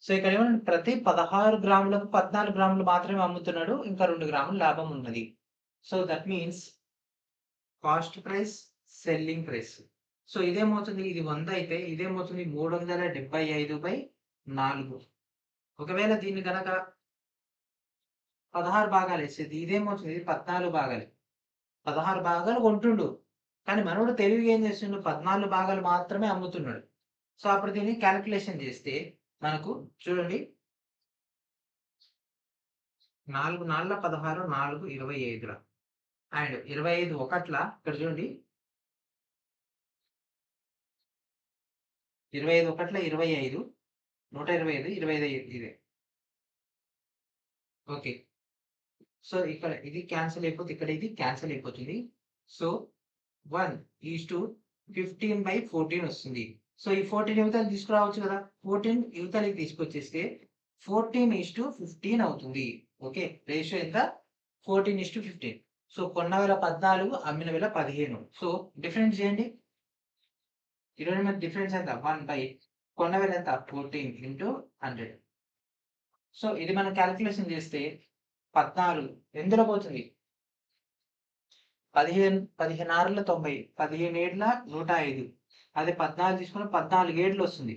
సో ఇక్కడ ఏమన్నా ప్రతి 16 గ్రాములకు 14 గ్రాములు మాత్రమే అమ్ముతున్నాడు, ఇంకా 2 గ్రాములు లాభం ఉన్నది. So that means cost price, selling price. So ఇదేమవుతుంది? ఇది 100 అయితే ఇదేమవుతుంది? 375/4. ఒకవేళ దీన్ని కనుక 16 భాగాలు వేసేది ఇదేమవుతుంది? 14 భాగాలు. 16 భాగాలు కొంటుండు, కానీ మనోడు తెలివిగా ఏం చేస్తుండు? 14 భాగాలు మాత్రమే అమ్ముతున్నాడు. సో అప్పుడు దీన్ని క్యాలిక్యులేషన్ చేస్తే మనకు చూడండి, 4/4 16, 4 25. అండ్ 25 ఒకట్ల ఇక్కడ చూడండి, 25 ఒకట్ల 25, 125, 25 ఇదే. ఓకే. సో ఇక్కడ ఇది క్యాన్సిల్ అయిపోతుంది, ఇక్కడ ఇది క్యాన్సిల్ అయిపోతుంది. సో 1:15/14 వస్తుంది. సో ఈ 14 యువతలు తీసుకురావచ్చు కదా, 14 యువతలకి తీసుకొచ్చేస్తే 14:15 అవుతుంది. ఓకే. రేషియో ఎంత? 14:15. సో కొన్న వేల 14, అమ్మిన వేల 15. సో డిఫరెన్స్ చేయండి. 20 మధ్య డిఫరెన్స్ ఎంత? 1/, కొన్న వేల ఎంత? 14 × 100. సో ఇది మనం క్యాలిక్యులేషన్ చేస్తే 14 ఎందులో పోతుంది? 15 6 90, 15 105. అదే 14 తీసుకున్న 14 7 వస్తుంది,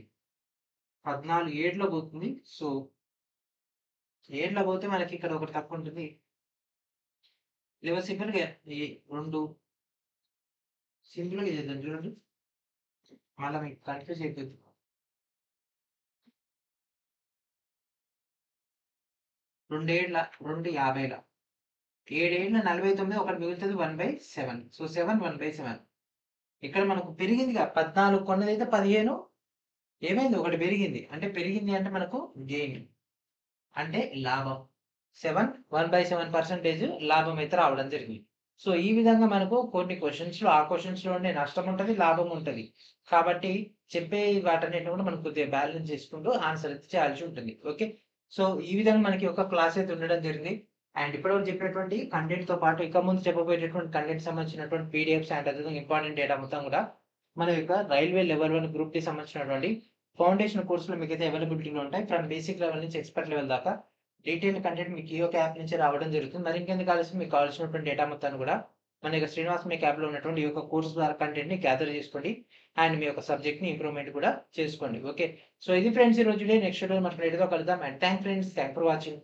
14 7 పోతుంది. సో 7 పోతే మనకి ఇక్కడ ఒకటి తక్కువ ఉంటుంది. లేదా సింపుల్గా ఈ 2 సింపుల్గా చేద్దాం చూడండి, మళ్ళీ మీకు కన్ఫ్యూజ్ అయిపోతుంది. 2 7 2 50, 7 49, ఒకటి మిగులుతుంది 1/7. సో 7 1/7. ఇక్కడ మనకు పెరిగిందిగా, 14 కొన్నదైతే 15 ఏమైంది? ఒకటి పెరిగింది. అంటే పెరిగింది అంటే మనకు గెయిన్ అంటే లాభం. 7 1/7% లాభం అయితే రావడం జరిగింది. సో ఈ విధంగా మనకు కొన్ని క్వశ్చన్స్లో ఆ క్వశ్చన్స్లో ఉండే నష్టం ఉంటుంది, లాభం ఉంటుంది. కాబట్టి చెప్పే వాటన్నిటిని కూడా మనం కొద్దిగా బ్యాలెన్స్ చేసుకుంటూ ఆన్సర్ అయితే చేయాల్సి ఉంటుంది. ఓకే. సో ఈ విధంగా మనకి ఒక క్లాస్ అయితే ఉండడం జరిగింది. అండ్ ఇప్పటివరకు చెప్పినటువంటి కంటెంట్ తో పాటు ఇక ముందు చెప్పబోయేటటువంటి కంటెంట్ సంబంధించినటువంటి పీడిఎఫ్స్ అండ్ అదేవిధంగా ఇంపార్టెంట్ డేటా మొత్తం కూడా మన యొక్క రైల్వే లెవెల్ 1 గ్రూప్ డి సంబంధించినటువంటి ఫౌండేషన్ కోర్సులు మీకైతే అవైలబిలిటీలో ఉంటాయి. ఫ్రమ్ బేసిక్ లెవెల్ నుంచి ఎక్స్‌పర్ట్ లెవెల్ దాకా డీటెయిల్ కంటెంట్ మీకు ఈ యొక్క యాప్ నుంచే రావడం జరుగుతుంది. మరి ఇంకెందుకు ఆలస్యం, మీకు కావాల్సినటువంటి డేటా మొత్తాన్ని కూడా మన యొక్క శ్రీనివాస్ మేక్ యాప్‌లో ఉన్నటువంటి ఈ యొక్క కోర్స్ ద్వారా కంటెంట్‌ని గ్యాదర్ చేసుకోండి. అండ్ మీ యొక్క సబ్జెక్ట్‌ని ఇంప్రూవ్‌మెంట్ కూడా చేసుకోండి. ఓకే. సో ఇది ఫ్రెండ్స్ ఈ రోజు వీడియో. నెక్స్ట్ వీడియోలో మనం లేట్‌గా కలుద్దాం. And thanks friends. Thanks for watching.